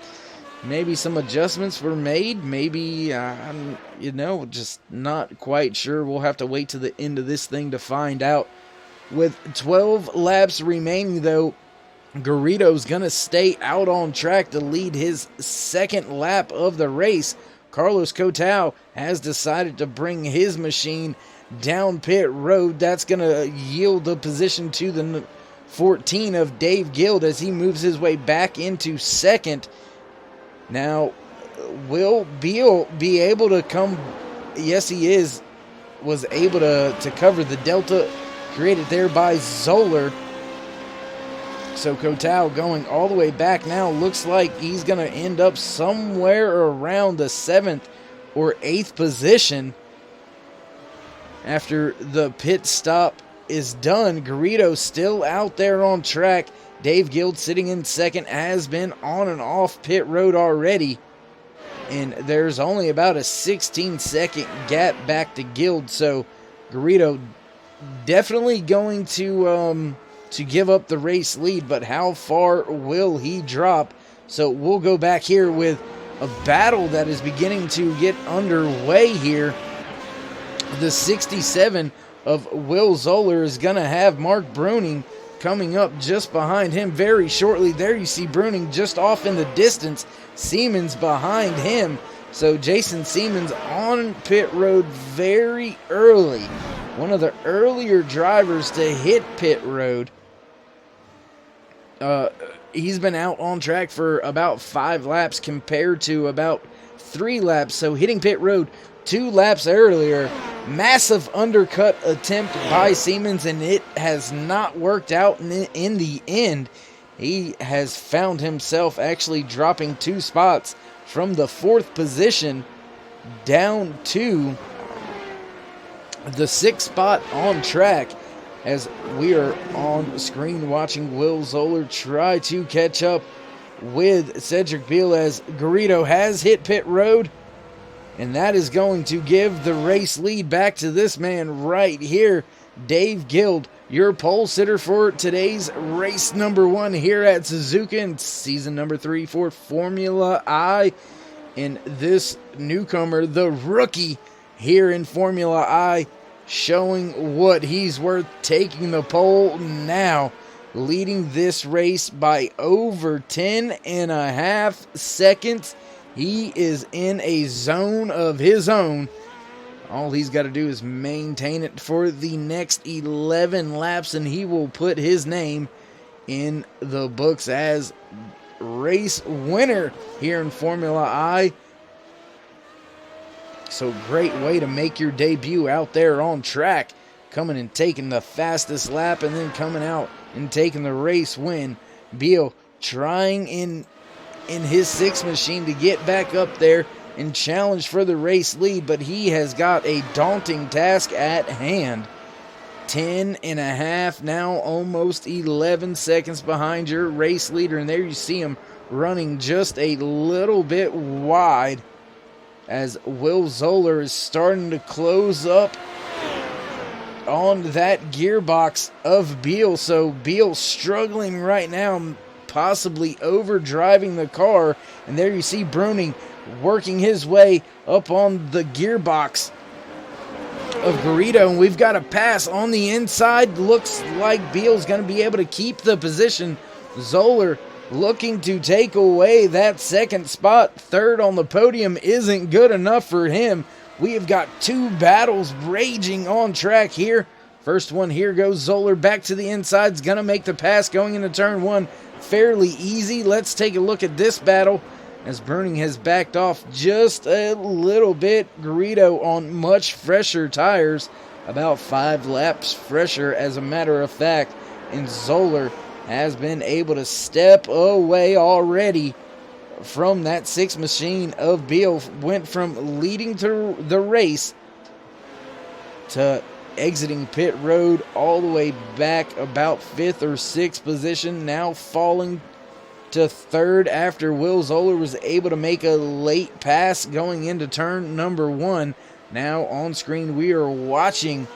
maybe some adjustments were made. Maybe, just not quite sure. We'll have to wait to the end of this thing to find out. With 12 laps remaining, though, Garrido's going to stay out on track to lead his 2nd lap of the race. Carlos Cotau has decided to bring his machine down pit road. That's going to yield the position to the 14 of Dave Guild as he moves his way back into 2nd. Now, will Beal be able to come? Yes, he is. Was able to cover the delta created there by Zoller. So Cotau going all the way back now. Looks like he's going to end up somewhere around the 7th or 8th position after the pit stop is done. Garrido still out there on track. Dave Guild sitting in second has been on and off pit road already. And there's only about a 16-second gap back to Guild. So Garrido definitely going to give up the race lead. But how far will he drop? So we'll go back here with a battle that is beginning to get underway here. The 67 of Will Zoller is going to have Mark Bruning coming up just behind him very shortly. There you see Bruning just off in the distance. Siemens behind him. So Jason Siemens on pit road very early. One of the earlier drivers to hit pit road. He's been out on track for about 5 laps compared to about 3 laps. So hitting pit road 2 laps earlier. Massive undercut attempt by Siemens, and it has not worked out in the end. He has found himself actually dropping 2 spots from the 4th position down to the 6th spot on track, as we are on screen watching Will Zoller try to catch up with Cedric Beal, as Garrido has hit pit road. And that is going to give the race lead back to this man right here, Dave Guild, your pole sitter for today's race number 1 here at Suzuki and season number 3 for Formula I. And this newcomer, the rookie here in Formula I, showing what he's worth, taking the pole now, leading this race by over 10.5 seconds. He is in a zone of his own. All he's got to do is maintain it for the next 11 laps, and he will put his name in the books as race winner here in Formula I. So great way to make your debut out there on track. Coming and taking the fastest lap, and then coming out and taking the race win. Beal trying in his 6 machine to get back up there and challenge for the race lead, but he has got a daunting task at hand. 10.5, now almost 11 seconds behind your race leader, and there you see him running just a little bit wide as Will Zoller is starting to close up on that gearbox of Beal. So Beal struggling right now, possibly overdriving the car, and there you see Bruning working his way up on the gearbox of Garrido, and we've got a pass on the inside. Looks like Beal's going to be able to keep the position. Zoller looking to take away that 2nd spot. 3rd on the podium isn't good enough for him. We have got 2 battles raging on track here. First one, here goes Zoller back to the inside. Is going to make the pass going into turn 1 fairly easy. Let's take a look at this battle as Bruning has backed off just a little bit. Garrido on much fresher tires, about 5 laps fresher as a matter of fact, and Zoller has been able to step away already from that 6 machine of Beal. Went from leading to the race to exiting pit road all the way back about 5th or 6th position, now falling to 3rd after Will Zoller was able to make a late pass going into turn number 1. Now on screen we are watching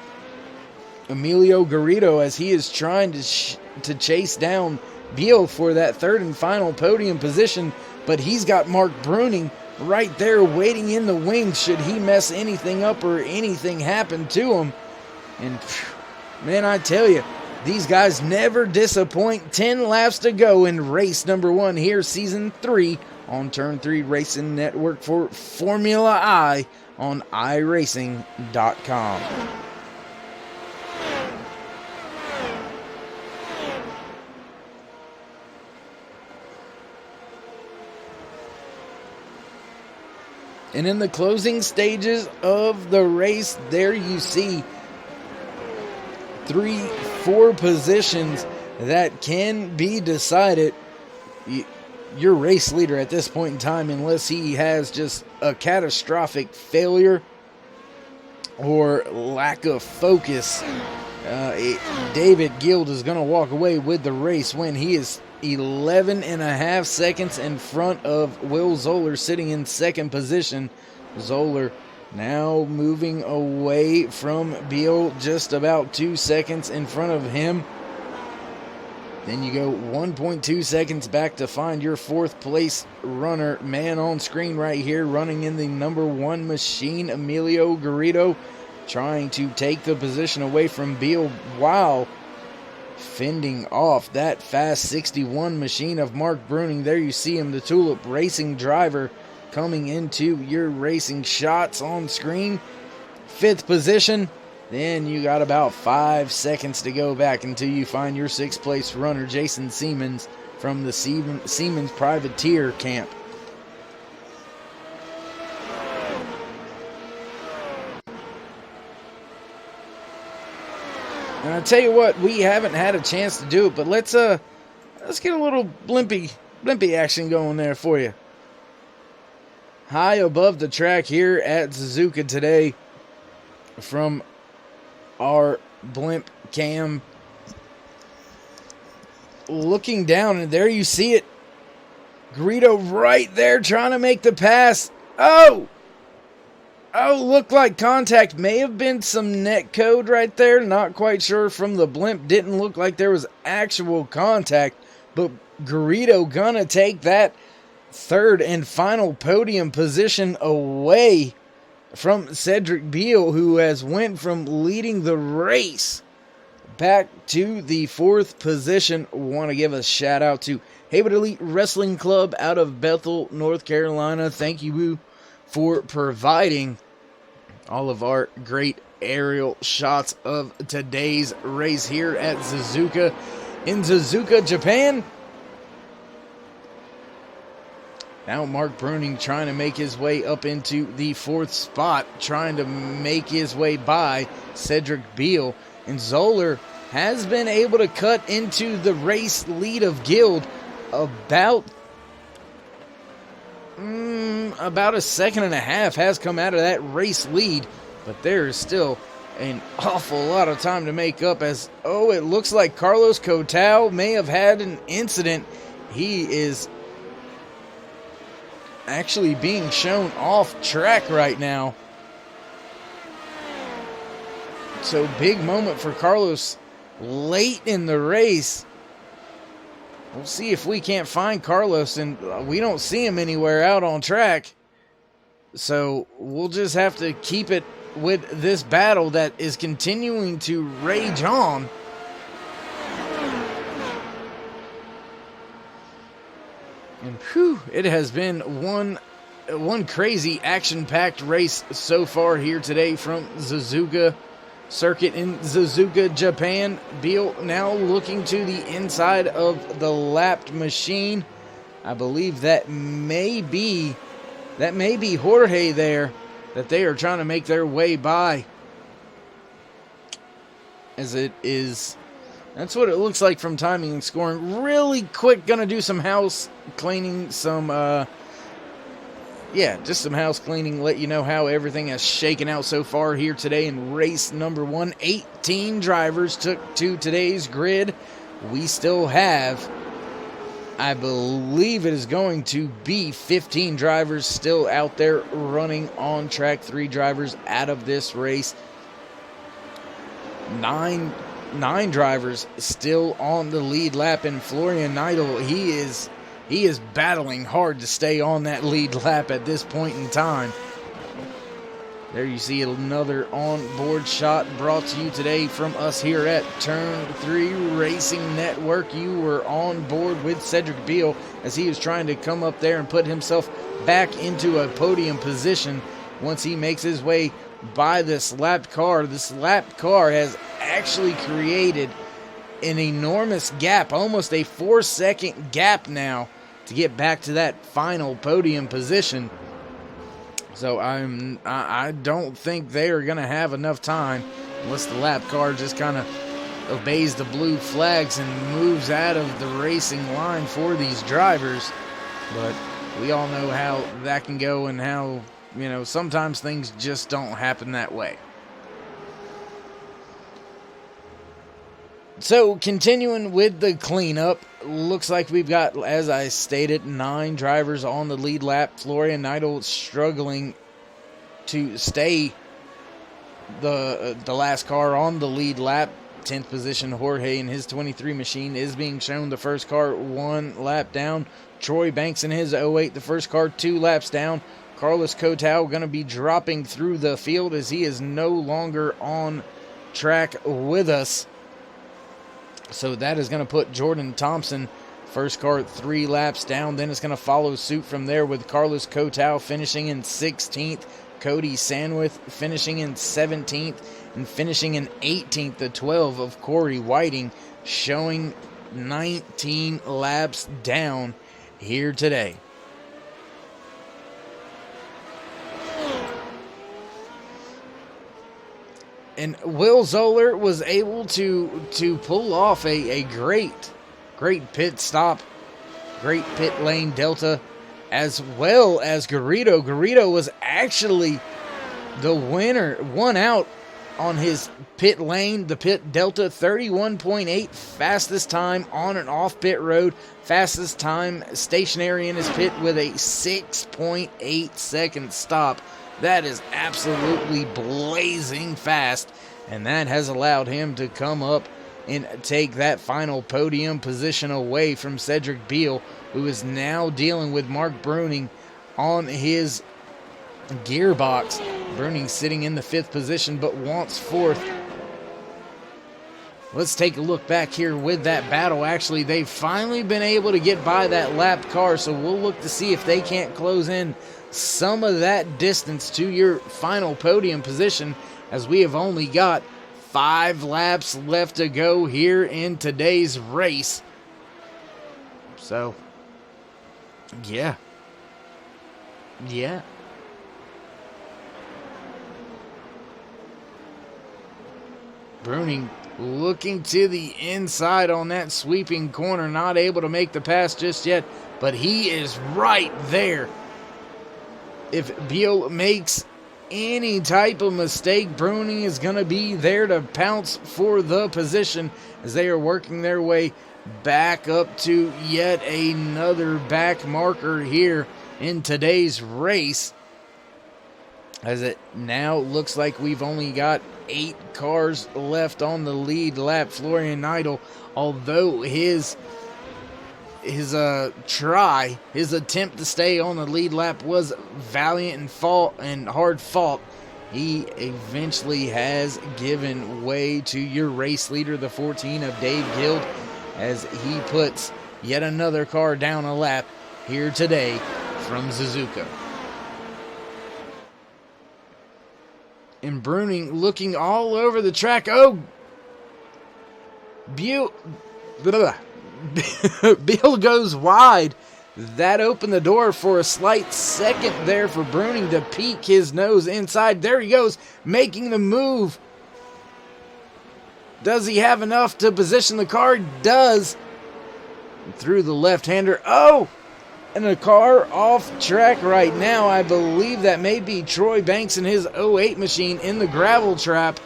Emilio Garrido as he is trying to chase down Beal for that 3rd and final podium position, but he's got Mark Bruning right there waiting in the wings should he mess anything up or anything happen to him. And man, I tell you, these guys never disappoint. 10 laps to go in race number 1 here, season 3 on Turn 3 Racing Network for Formula I on iRacing.com. And in the closing stages of the race, there you see 3-4 positions that can be decided. Your race leader at this point in time, unless he has just a catastrophic failure or lack of focus David Guild is going to walk away with the race win. He is 11 and a half seconds in front of Will Zoller, sitting in second position. Zoller now moving away from Beal, just about 2 seconds in front of him. Then you go 1.2 seconds back to find your fourth place runner. Man on screen right here, running in the number 1 machine, Emilio Garrido, trying to take the position away from Beal while fending off that fast 61 machine of Mark Bruning. There you see him, the Tulip Racing driver, coming into your racing shots on screen. Fifth position. Then you got about 5 seconds to go back until you find your sixth place runner, Jason Siemens, from the Siemens Privateer camp. And I tell you what, we haven't had a chance to do it, but let's get a little blimpy action going there for you. High above the track here at Suzuka today, from our blimp cam, looking down, and there you see it. Garrido right there trying to make the pass. Oh, looked like contact. May have been some net code right there. Not quite sure from the blimp. Didn't look like there was actual contact, but Garrido gonna take that third and final podium position away from Cedric Beal, who has went from leading the race back to the fourth position. Want to give a shout out to Haywood Elite Wrestling Club out of Bethel, North Carolina. Thank you for providing all of our great aerial shots of today's race here at Suzuka in Suzuka, Japan. Now Mark Bruning trying to make his way up into the fourth spot, trying to make his way by Cedric Beal. And Zoller has been able to cut into the race lead of Guild about a second and a half has come out of that race lead, but there is still an awful lot of time to make up, as it looks like Carlos Cotau may have had an incident. He is actually being shown off track right now. So big moment for Carlos late in the race. We'll see if we can't find Carlos, and we don't see him anywhere out on track. So we'll just have to keep it with this battle that is continuing to rage on. And it has been one crazy action-packed race so far here today from Suzuka Circuit in Suzuka, Japan. Beal now looking to the inside of the lapped machine. I believe that may be Jorge there that they are trying to make their way by. As it is, that's what it looks like from timing and scoring. Really quick, gonna do some house cleaning, just some house cleaning, let you know how everything has shaken out so far here today in race number 1. 18 drivers took to today's grid. We still have, I believe it is going to be 15 drivers still out there running on track. 3 drivers out of this race. Nine drivers still on the lead lap, and Florian Neidl, he is battling hard to stay on that lead lap at this point in time. There you see another onboard shot brought to you today from us here at Turn 3 Racing Network. You were on board with Cedric Beal as he is trying to come up there and put himself back into a podium position once he makes his way by this lapped car. This lapped car has actually created an enormous gap, almost a 4-second gap now, to get back to that final podium position. So I don't think they are going to have enough time unless the lap car just kind of obeys the blue flags and moves out of the racing line for these drivers. But we all know how that can go, and how, sometimes things just don't happen that way. So, continuing with the cleanup, looks like we've got, as I stated, 9 drivers on the lead lap. Florian Neidl struggling to stay the last car on the lead lap. 10th position, Jorge in his 23 machine is being shown the first car 1 lap down. Troy Banks in his 08, the first car 2 laps down. Carlos Cotau going to be dropping through the field as he is no longer on track with us. So that is going to put Jordan Thompson, first car 3 laps down. Then it's going to follow suit from there with Carlos Cotau finishing in 16th. Cody Sandwith finishing in 17th. And finishing in 18th, the 12 of Corey Whiting, showing 19 laps down here today. And Will Zoller was able to pull off a great pit stop, great pit lane delta, as well as Garrido. Garrido was actually the winner, one out on his pit lane, the pit delta, 31.8, fastest time on and off pit road, fastest time stationary in his pit with a 6.8 second stop. That is absolutely blazing fast, and that has allowed him to come up and take that final podium position away from Cedric Beal, who is now dealing with Mark Bruning on his gearbox. Bruning sitting in the 5th position but wants 4th. Let's take a look back here with that battle. Actually, they've finally been able to get by that lapped car, so we'll look to see if they can't close in some of that distance to your final podium position, as we have only got 5 laps left to go here in today's race. So, yeah. Bruning looking to the inside on that sweeping corner, not able to make the pass just yet, but he is right there. If Beal makes any type of mistake, Bruning is going to be there to pounce for the position as they are working their way back up to yet another back marker here in today's race, as it now looks like we've only got 8 cars left on the lead lap. Florian Neidl, although his attempt to stay on the lead lap was valiant and hard fought, he eventually has given way to your race leader, the 14 of Dave Guild, as he puts yet another car down a lap here today from Suzuki. And Bruning looking all over the track. Oh, Beal goes wide. That opened the door for a slight second there for Bruning to peek his nose inside. There he goes, making the move. Does he have enough to position the car? Does. Through the left-hander. Oh! And a car off track right now. I believe that may be Troy Banks in his 08 machine in the gravel trap.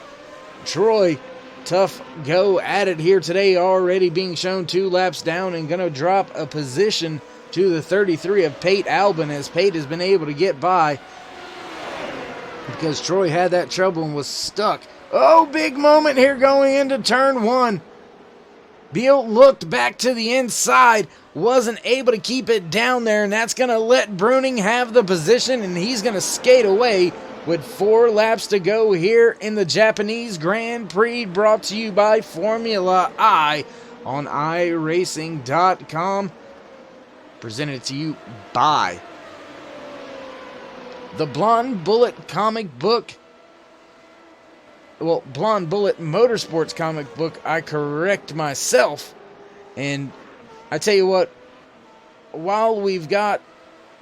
Troy, tough go at it here today, already being shown 2 laps down and going to drop a position to the 33 of Pate Albin, as Pate has been able to get by because Troy had that trouble and was stuck. Oh, big moment here going into turn 1. Beal looked back to the inside, wasn't able to keep it down there, and that's going to let Bruning have the position, and he's going to skate away with 4 laps to go here in the Japanese Grand Prix, brought to you by Formula I on iRacing.com. Presented to you by the Blonde Bullet comic book. Well, Blonde Bullet Motorsports comic book. I correct myself. And I tell you what, while we've got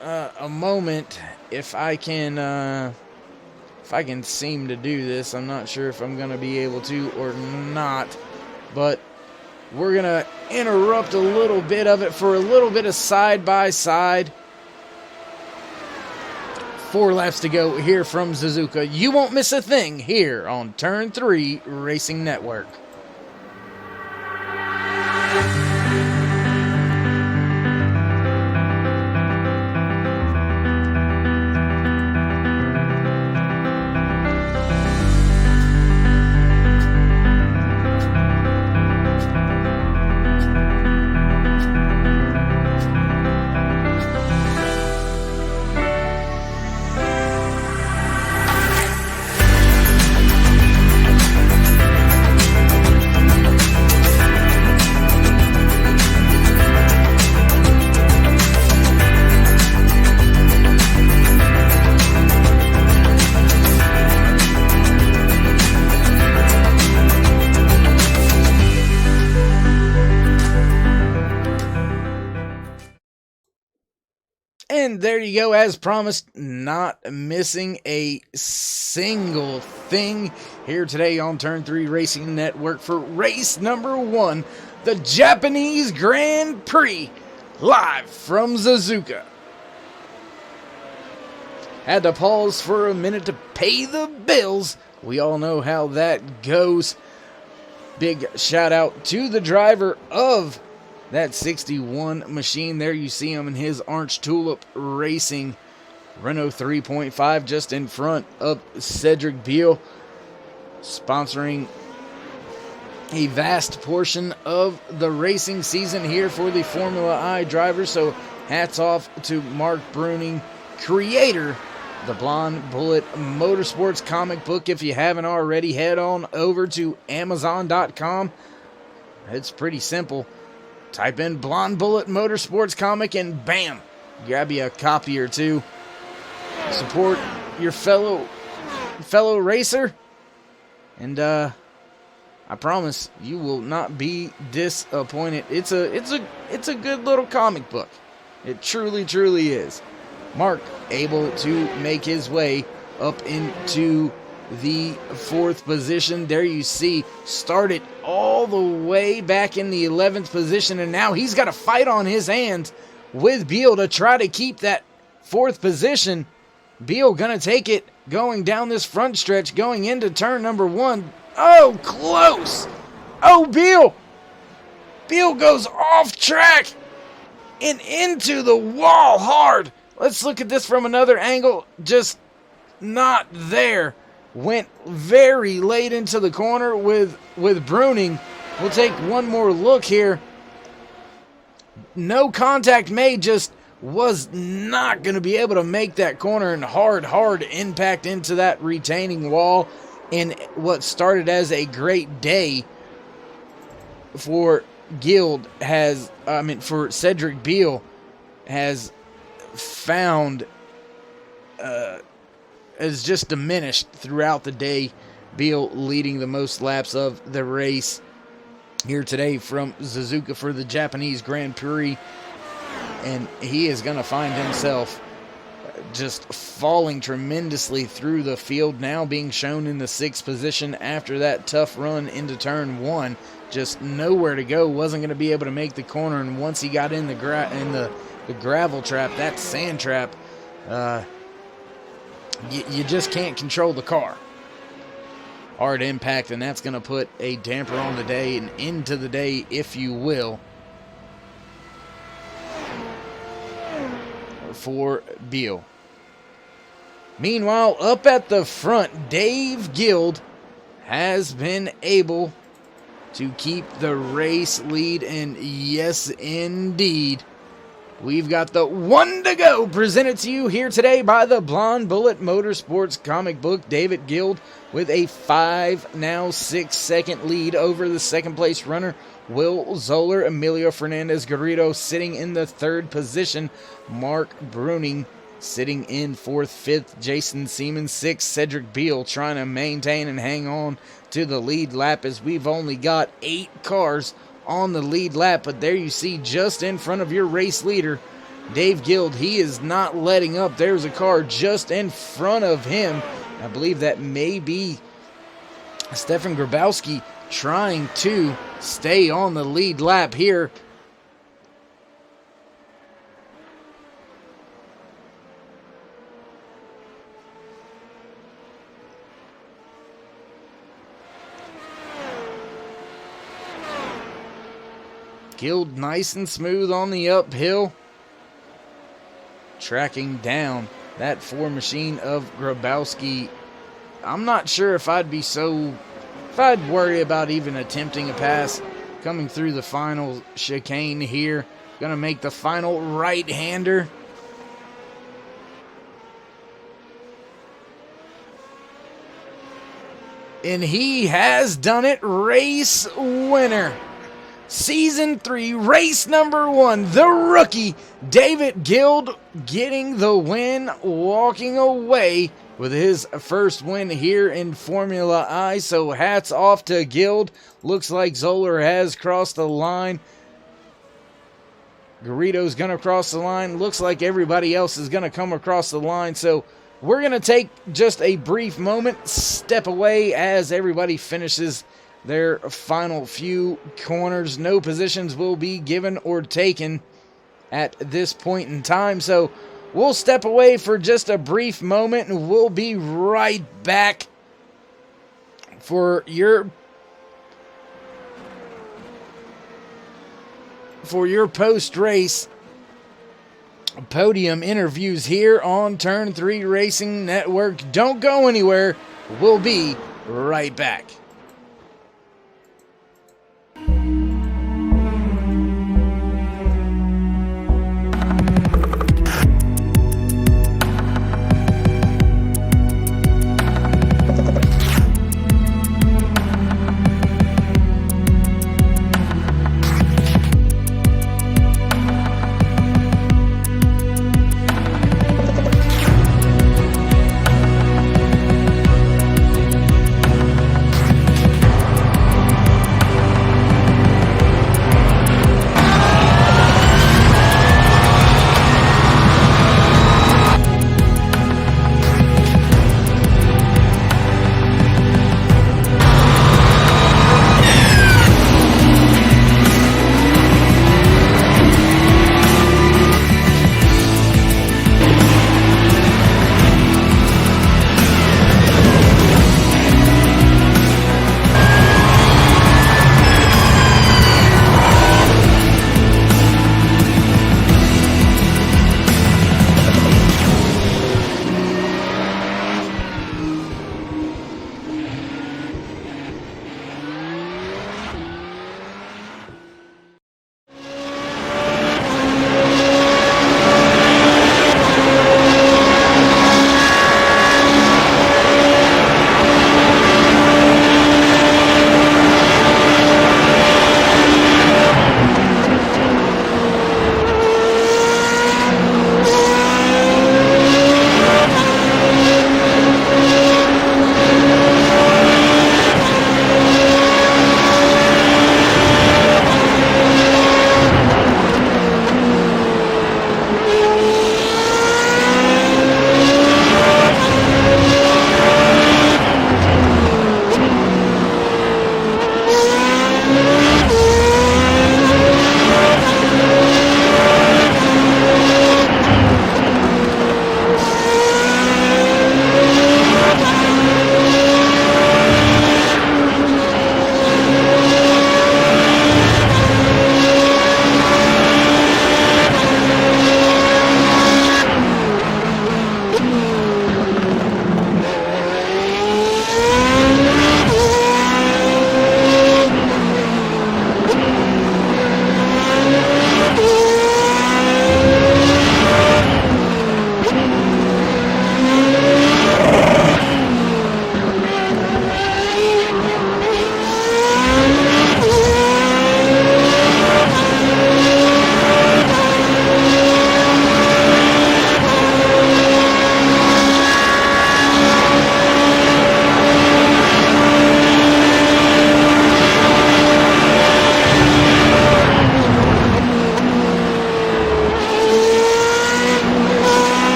a moment, if I can seem to do this, I'm not sure if I'm going to be able to or not, but we're going to interrupt a little bit of it for a little bit of side-by-side. 4 laps to go here from Suzuki. You won't miss a thing here on Turn 3 Racing Network. And there you go, as promised, not missing a single thing here today on Turn 3 Racing Network for race number 1, the Japanese Grand Prix, live from Suzuka. Had to pause for a minute to pay the bills. We all know how that goes. Big shout out to the driver of that 61 machine. There you see him in his Orange Tulip Racing Renault 3.5 just in front of Cedric Beal, sponsoring a vast portion of the racing season here for the Formula I drivers. So hats off to Mark Bruning, creator of the Blonde Bullet Motorsports comic book. If you haven't already, head on over to Amazon.com. It's pretty simple. Type in Blonde Bullet Motorsports comic and bam, grab you a copy or two. Support your fellow racer, and I promise you will not be disappointed. It's a good little comic book. It truly is. Mark able to make his way up into the 4th position. There you see, started all the way back in the 11th position, and now he's got a fight on his hands with Beal to try to keep that 4th position. Beal gonna take it going down this front stretch, going into turn number 1. Oh, close! Oh, Beal goes off track and into the wall hard. Let's look at this from another angle. Just not there. Went very late into the corner with Bruning. We'll take one more look here. No contact made, just was not going to be able to make that corner, and hard impact into that retaining wall in what started as a great day for for Cedric Beal has found is just diminished throughout the day. Beal leading the most laps of the race here today from Suzuka for the Japanese Grand Prix, and he is going to find himself just falling tremendously through the field, now being shown in the 6th position after that tough run into turn 1. Just nowhere to go, wasn't going to be able to make the corner, and once he got in the gravel trap, that sand trap, you just can't control the car. Hard impact, and that's going to put a damper on the day and into the day, if you will, for Beal. Meanwhile, up at the front, Dave Guild has been able to keep the race lead, and yes, indeed, we've got the 1 to go presented to you here today by the Blonde Bullet Motorsports comic book. David Guild with a 6 second lead over the 2nd place runner, Will Zoller. Emilio Fernandez Garrido sitting in the 3rd position. Mark Bruning sitting in 4th, 5th. Jason Seaman 6th. Cedric Beal trying to maintain and hang on to the lead lap, as we've only got 8 cars on the lead lap. But there you see, just in front of your race leader, Dave Guild, he is not letting up. There's a car just in front of him. I believe that may be Stefan Grabowski trying to stay on the lead lap here. Guild nice and smooth on the uphill, tracking down that 4 machine of Grabowski. I'm not sure if I'd worry about even attempting a pass coming through the final chicane here. Gonna make the final right-hander. And he has done it. Race winner. Season 3, race number 1, the rookie, David Guild, getting the win, walking away with his first win here in Formula I. So hats off to Guild. Looks like Zoller has crossed the line. Garrido's going to cross the line. Looks like everybody else is going to come across the line. So we're going to take just a brief moment, step away as everybody finishes their final few corners. No positions will be given or taken at this point in time. So we'll step away for just a brief moment and we'll be right back for your post-race podium interviews here on Turn 3 Racing Network. Don't go anywhere. We'll be right back.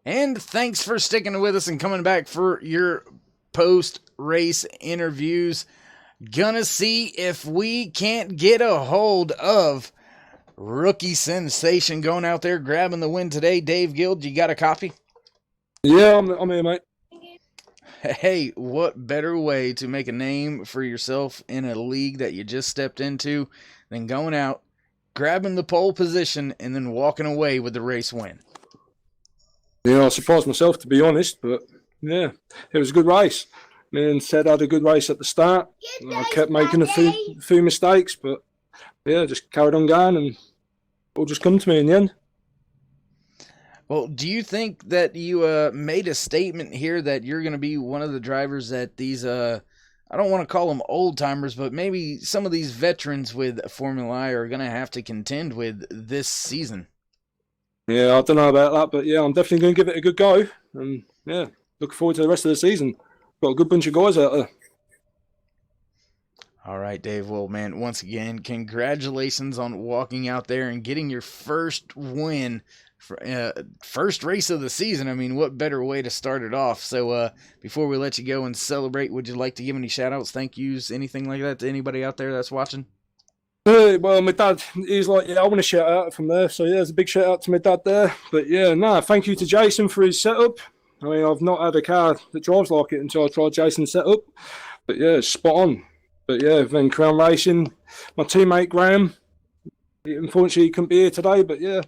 And thanks for sticking with us and coming back for your post-race interviews. Gonna see if we can't get a hold of rookie sensation going out there grabbing the win today. Dave Guild, you got a copy? Yeah, I'm here, mate. Hey, what better way to make a name for yourself in a league that you just stepped into than going out, grabbing the pole position, and then walking away with the race win? Yeah, I surprised myself, to be honest, but yeah, it was a good race. Me and Ted had a good race at the start. I kept making a few mistakes, but yeah, just carried on going and it all just come to me in the end. Well, do you think that you made a statement here that you're going to be one of the drivers that these I don't want to call them old timers, but maybe some of these veterans with Formula I are going to have to contend with this season. Yeah, I don't know about that, but yeah, I'm definitely going to give it a good go. And yeah, looking forward to the rest of the season. Got a good bunch of guys out there. All right, Dave. Well, man, once again, congratulations on walking out there and getting your first win, first race of the season. I mean, what better way to start it off? So before we let you go and celebrate, would you like to give any shout-outs, thank yous, anything like that to anybody out there that's watching? Well, my dad, he's like, yeah, I want to shout out from there. So, yeah, there's a big shout out to my dad there. But, yeah, thank you to Jason for his setup. I mean, I've not had a car that drives like it until I tried Jason's setup. But, yeah, it's spot on. But, yeah, then Crown Racing, my teammate Graham, unfortunately, he couldn't be here today. But, yeah,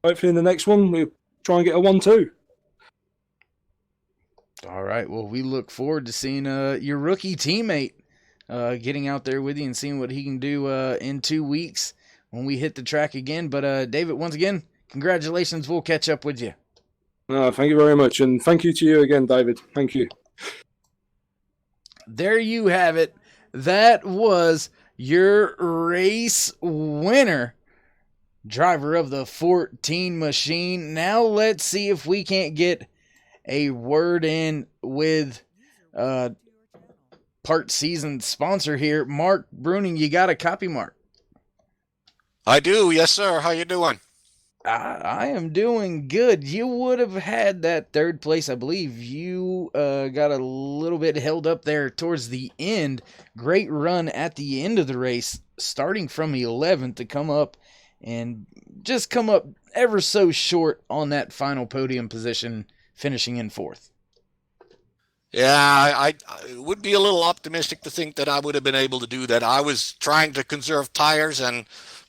hopefully in the next one, we'll try and get a 1-2. All right. Well, we look forward to seeing your rookie teammate getting out there with you and seeing what he can do in 2 weeks when we hit the track again. But David, once again, congratulations. We'll catch up with you. Thank you very much. And thank you to you again, David. Thank you. There you have it. That was your race winner, driver of the 14 machine. Now let's see if we can't get a word in with part season sponsor here, Mark Bruning. You got a copy, Mark? I do, yes, sir. How you doing? I am doing good. You would have had that third place. I believe you got a little bit held up there towards the end. Great run at the end of the race, starting from 11th to come up and just come up ever so short on that final podium position, finishing in 4th. Yeah, I would be a little optimistic to think that I would have been able to do that. I was trying to conserve tires and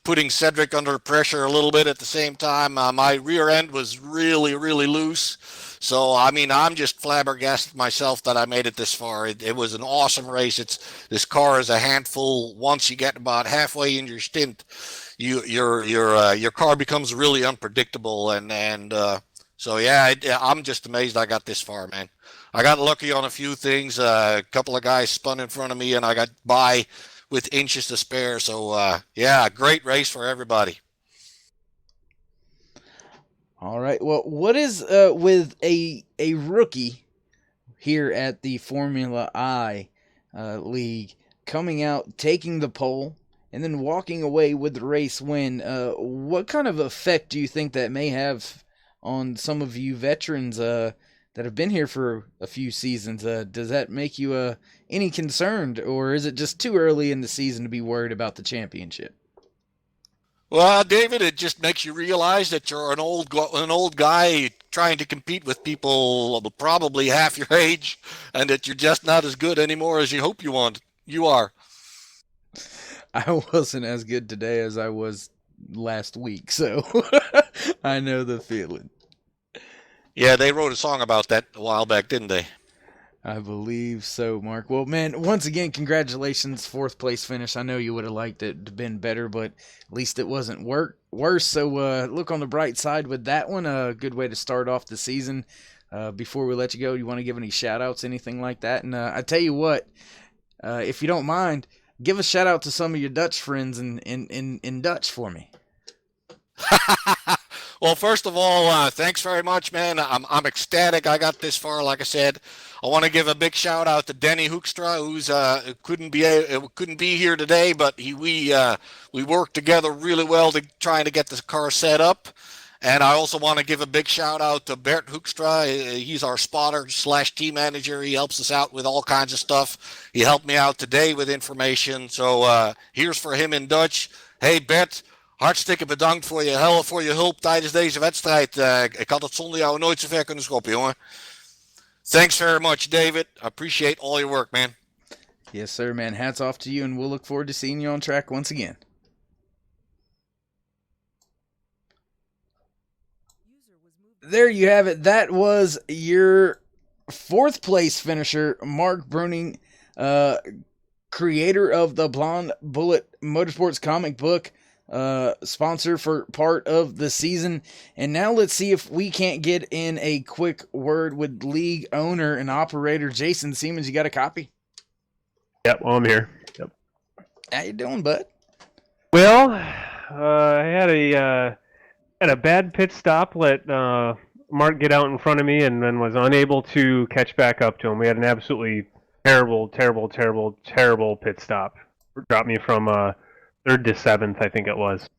putting Cedric under pressure a little bit at the same time. My rear end was really, really loose. So, I mean, I'm just flabbergasted myself that I made it this far. It was an awesome race. This car is a handful. Once you get about halfway in your stint, your car becomes really unpredictable. So, yeah, I'm just amazed I got this far, man. I got lucky on a few things. A couple of guys spun in front of me, and I got by with inches to spare. So, yeah, great race for everybody. All right. Well, what is with a rookie here at the Formula I League coming out, taking the pole, and then walking away with the race win? What kind of effect do you think that may have on some of you veterans that have been here for a few seasons? Does that make you any concerned, or is it just too early in the season to be worried about the championship? Well, David, it just makes you realize that you're an old guy trying to compete with people probably half your age, and that you're just not as good anymore as you hope you are. I wasn't as good today as I was last week, so I know the feeling. Yeah, they wrote a song about that a while back, didn't they? I believe so, Mark. Well, man, once again, congratulations, 4th place finish. I know you would have liked it to been better, but at least it wasn't worse. So look on the bright side with that one. A good way to start off the season. Before we let you go, you want to give any shout-outs, anything like that? And I tell you what, if you don't mind, give a shout-out to some of your Dutch friends in Dutch for me. Well, first of all, thanks very much, man. I'm ecstatic I got this far. Like I said, I want to give a big shout out to Denny Hoekstra, who's couldn't be here today, but we worked together really well to trying to get the car set up. And I also want to give a big shout out to Bert Hoekstra. He's our spotter / team manager. He helps us out with all kinds of stuff. He helped me out today with information. So here's for him in Dutch. Hey Bert, hartstikke bedankt voor je hulp tijdens deze wedstrijd. Ik had het zonder jou nooit zo ver kunnen schoppen, jongen. Thanks very much, David. I appreciate all your work, man. Yes, sir, man. Hats off to you, and we'll look forward to seeing you on track once again. There you have it. That was your 4th place finisher, Mark Bruning, creator of the Blonde Bullet Motorsports comic book, sponsor for part of the season. And now let's see if we can't get in a quick word with league owner and operator Jason Siemens. You got a copy? Yep, well, I'm here. Yep. How you doing, bud? Well, I had a bad pit stop. Let Mark get out in front of me, and then was unable to catch back up to him. We had an absolutely terrible pit stop. Dropped me from third to seventh, I think it was.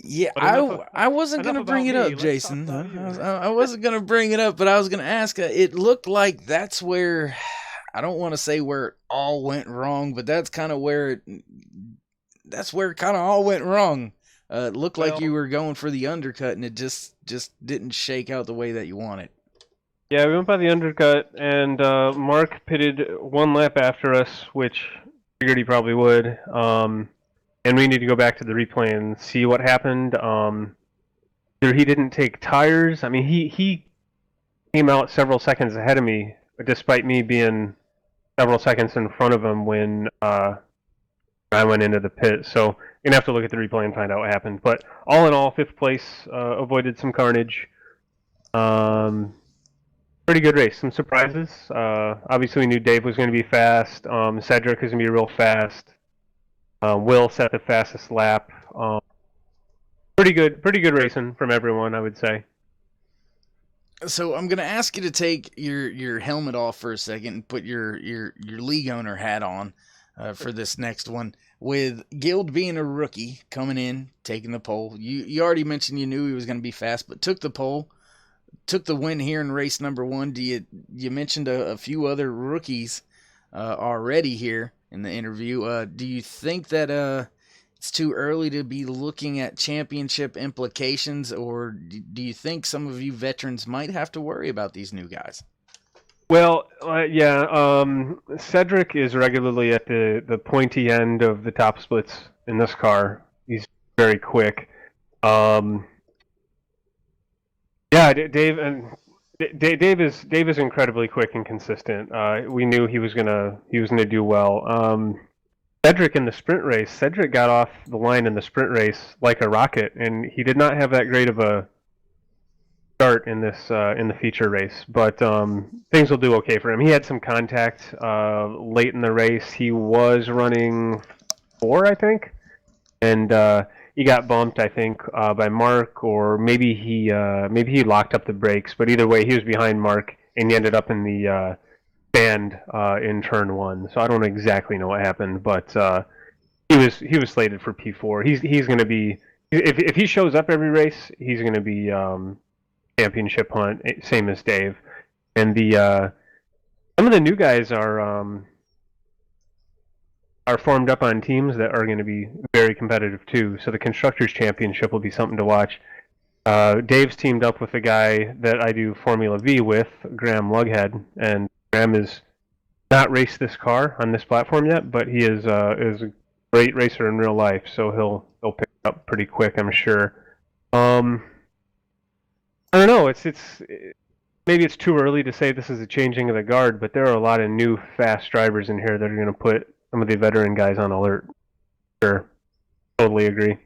Yeah, But I wasn't enough gonna bring it about me. up, Let's Jason. talk about you. I wasn't gonna bring it up, but I was gonna ask. It looked like that's where I don't want to say where it all went wrong, but that's kind of where it kind of all went wrong. It looked like you were going for the undercut, and it just didn't shake out the way that you wanted. Yeah, we went by the undercut, and Mark pitted one lap after us, which figured he probably would. And we need to go back to the replay and see what happened. Either he didn't take tires. I mean, he came out several seconds ahead of me, despite me being several seconds in front of him when I went into the pit. So you're gonna have to look at the replay and find out what happened. But all in all, fifth place, avoided some carnage. Pretty good race. Some surprises. Obviously, we knew Dave was going to be fast. Cedric is going to be real fast. Will set the fastest lap. Pretty good racing from everyone, I would say. So I'm gonna ask you to take your helmet off for a second and put your league owner hat on for this next one. With Guild being a rookie coming in, taking the pole, you already mentioned you knew he was going to be fast, but took the pole, took the win here in race number one. You mentioned a few other rookies already here in the interview. Do you think that it's too early to be looking at championship implications, or do you think some of you veterans might have to worry about these new guys? Well, yeah. Cedric is regularly at the pointy end of the top splits in this car. He's very quick. Yeah, Dave is incredibly quick and consistent. We knew he was gonna do well. Cedric in the sprint race, Cedric got off the line in the sprint race like a rocket, and he did not have that great of a start in the feature race. But things will do okay for him. He had some contact late in the race. He was running 4, I think, and he got bumped, I think, by Mark, or maybe he locked up the brakes. But either way, he was behind Mark, and he ended up in the stand in turn 1. So I don't exactly know what happened, but he was slated for P4. He's going to be, if he shows up every race, he's going to be championship hunt, same as Dave. And the some of the new guys are formed up on teams that are going to be very competitive too. So the Constructors Championship will be something to watch. Dave's teamed up with a guy that I do Formula V with, Graham Lughead, and Graham has not raced this car on this platform yet, but he is a great racer in real life, so he'll pick it up pretty quick, I'm sure. I don't know. Maybe it's too early to say this is a changing of the guard, but there are a lot of new fast drivers in here that are going to put some of the veteran guys on alert. Sure, totally agree.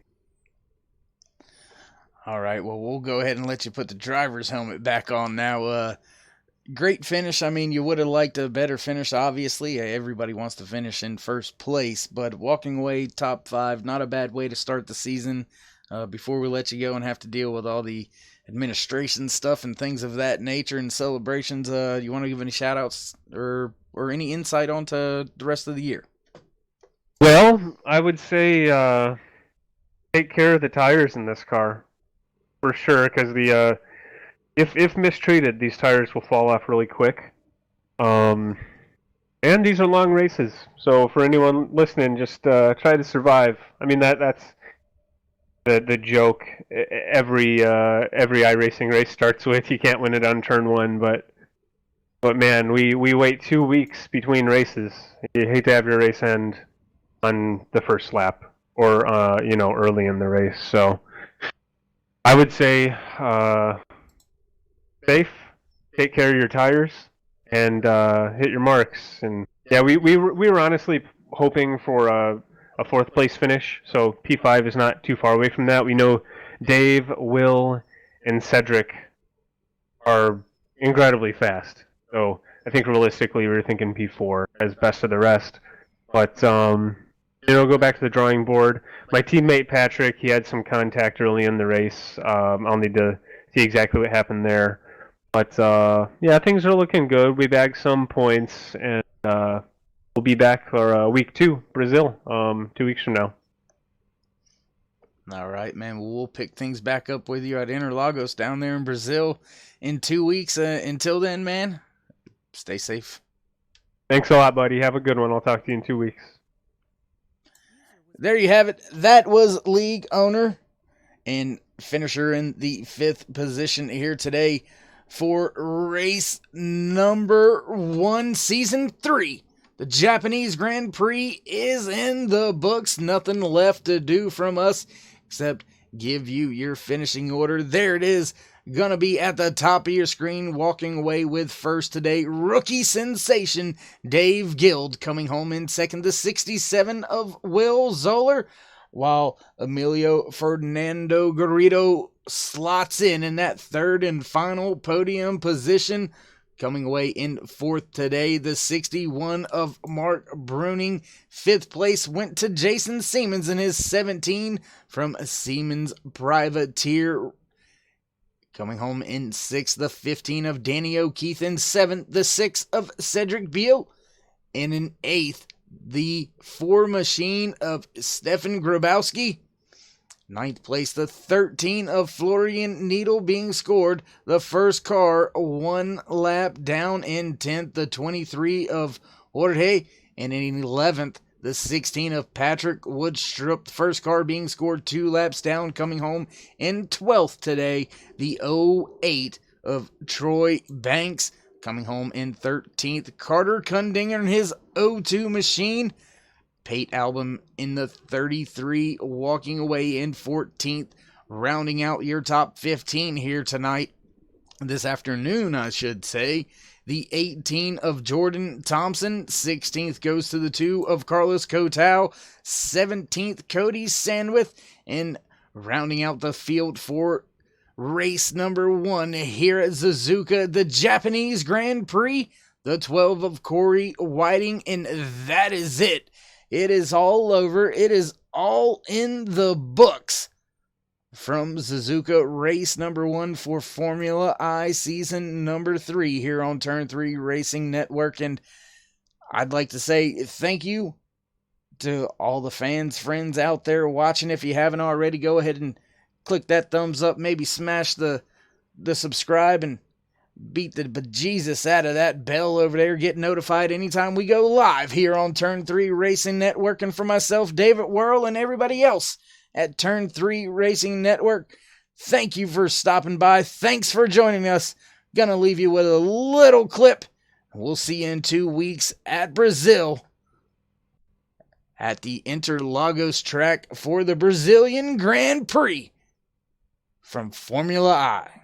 All right, well, we'll go ahead and let you put the driver's helmet back on now. Great finish. I mean, you would have liked a better finish, obviously. Everybody wants to finish in first place, but walking away top 5, not a bad way to start the season. Before we let you go and have to deal with all the administration stuff and things of that nature and celebrations, you want to give any shout-outs or any insight onto the rest of the year? Well, I would say take care of the tires in this car, for sure, because if mistreated, these tires will fall off really quick. And these are long races, so for anyone listening, just try to survive. I mean, that's the joke every iRacing race starts with. You can't win it on turn 1, but man, we wait 2 weeks between races. You hate to have your race end on the first lap or early in the race. So I would say safe, take care of your tires, and hit your marks. And yeah, we were honestly hoping for a 4th place finish, so P5 is not too far away from that. We know Dave, Will, and Cedric are incredibly fast, so I think realistically we were thinking P4 as best of the rest. But go back to the drawing board. My teammate Patrick, he had some contact early in the race. I'll need to see exactly what happened there. But yeah, things are looking good. We bagged some points, and we'll be back for week 2, Brazil, 2 weeks from now. All right, man. We'll pick things back up with you at Interlagos down there in Brazil in 2 weeks. Until then, man, stay safe. Thanks a lot, buddy. Have a good one. I'll talk to you in 2 weeks. There you have it. That was league owner and finisher in the 5th position here today for race number 1, season 3. The Japanese Grand Prix is in the books. Nothing left to do from us except give you your finishing order. There it is. Gonna be at the top of your screen, walking away with first today. Rookie sensation Dave Guild coming home in second. The 67 of Will Zoller, while Emilio Fernando Garrido slots in that third and final podium position. Coming away in 4th today, the 61 of Mark Bruning. 5th place went to Jason Siemens in his 17 from Siemens Privateer. Coming home in 6th, the 15 of Danny O'Keefe. In 7th, the 6 of Cedric Beal. And in 8th, the 4 machine of Stefan Grabowski. 9th place, the 13 of Florian Needle being scored. The first car 1 lap down. In 10th, the 23 of Jorge. And in 11th, the 16 of Patrick Woodstrup. The first car being scored 2 laps down. Coming home in 12th today, the 08 of Troy Banks. Coming home in 13th, Carter Kundinger and his 02 machine. Pate Album in the 33, walking away in 14th, rounding out your top 15 here tonight, this afternoon, I should say. The 18 of Jordan Thompson, 16th goes to the 2 of Carlos Cotau, 17th Cody Sandwith, and rounding out the field for race number 1 here at Suzuka, the Japanese Grand Prix, the 12 of Corey Whiting, and that is it. It is all over. It is all in the books from Suzuka race number 1 for Formula I season number 3 here on Turn 3 Racing Network. And I'd like to say thank you to all the fans, friends out there watching. If you haven't already, go ahead and click that thumbs up. Maybe smash the subscribe and beat the bejesus out of that bell over there. Get notified anytime we go live here on Turn 3 Racing Network. And for myself, David Worrell, and everybody else at Turn 3 Racing Network, thank you for stopping by. Thanks for joining us. Gonna leave you with a little clip. We'll see you in 2 weeks at Brazil at the Interlagos track for the Brazilian Grand Prix from Formula I.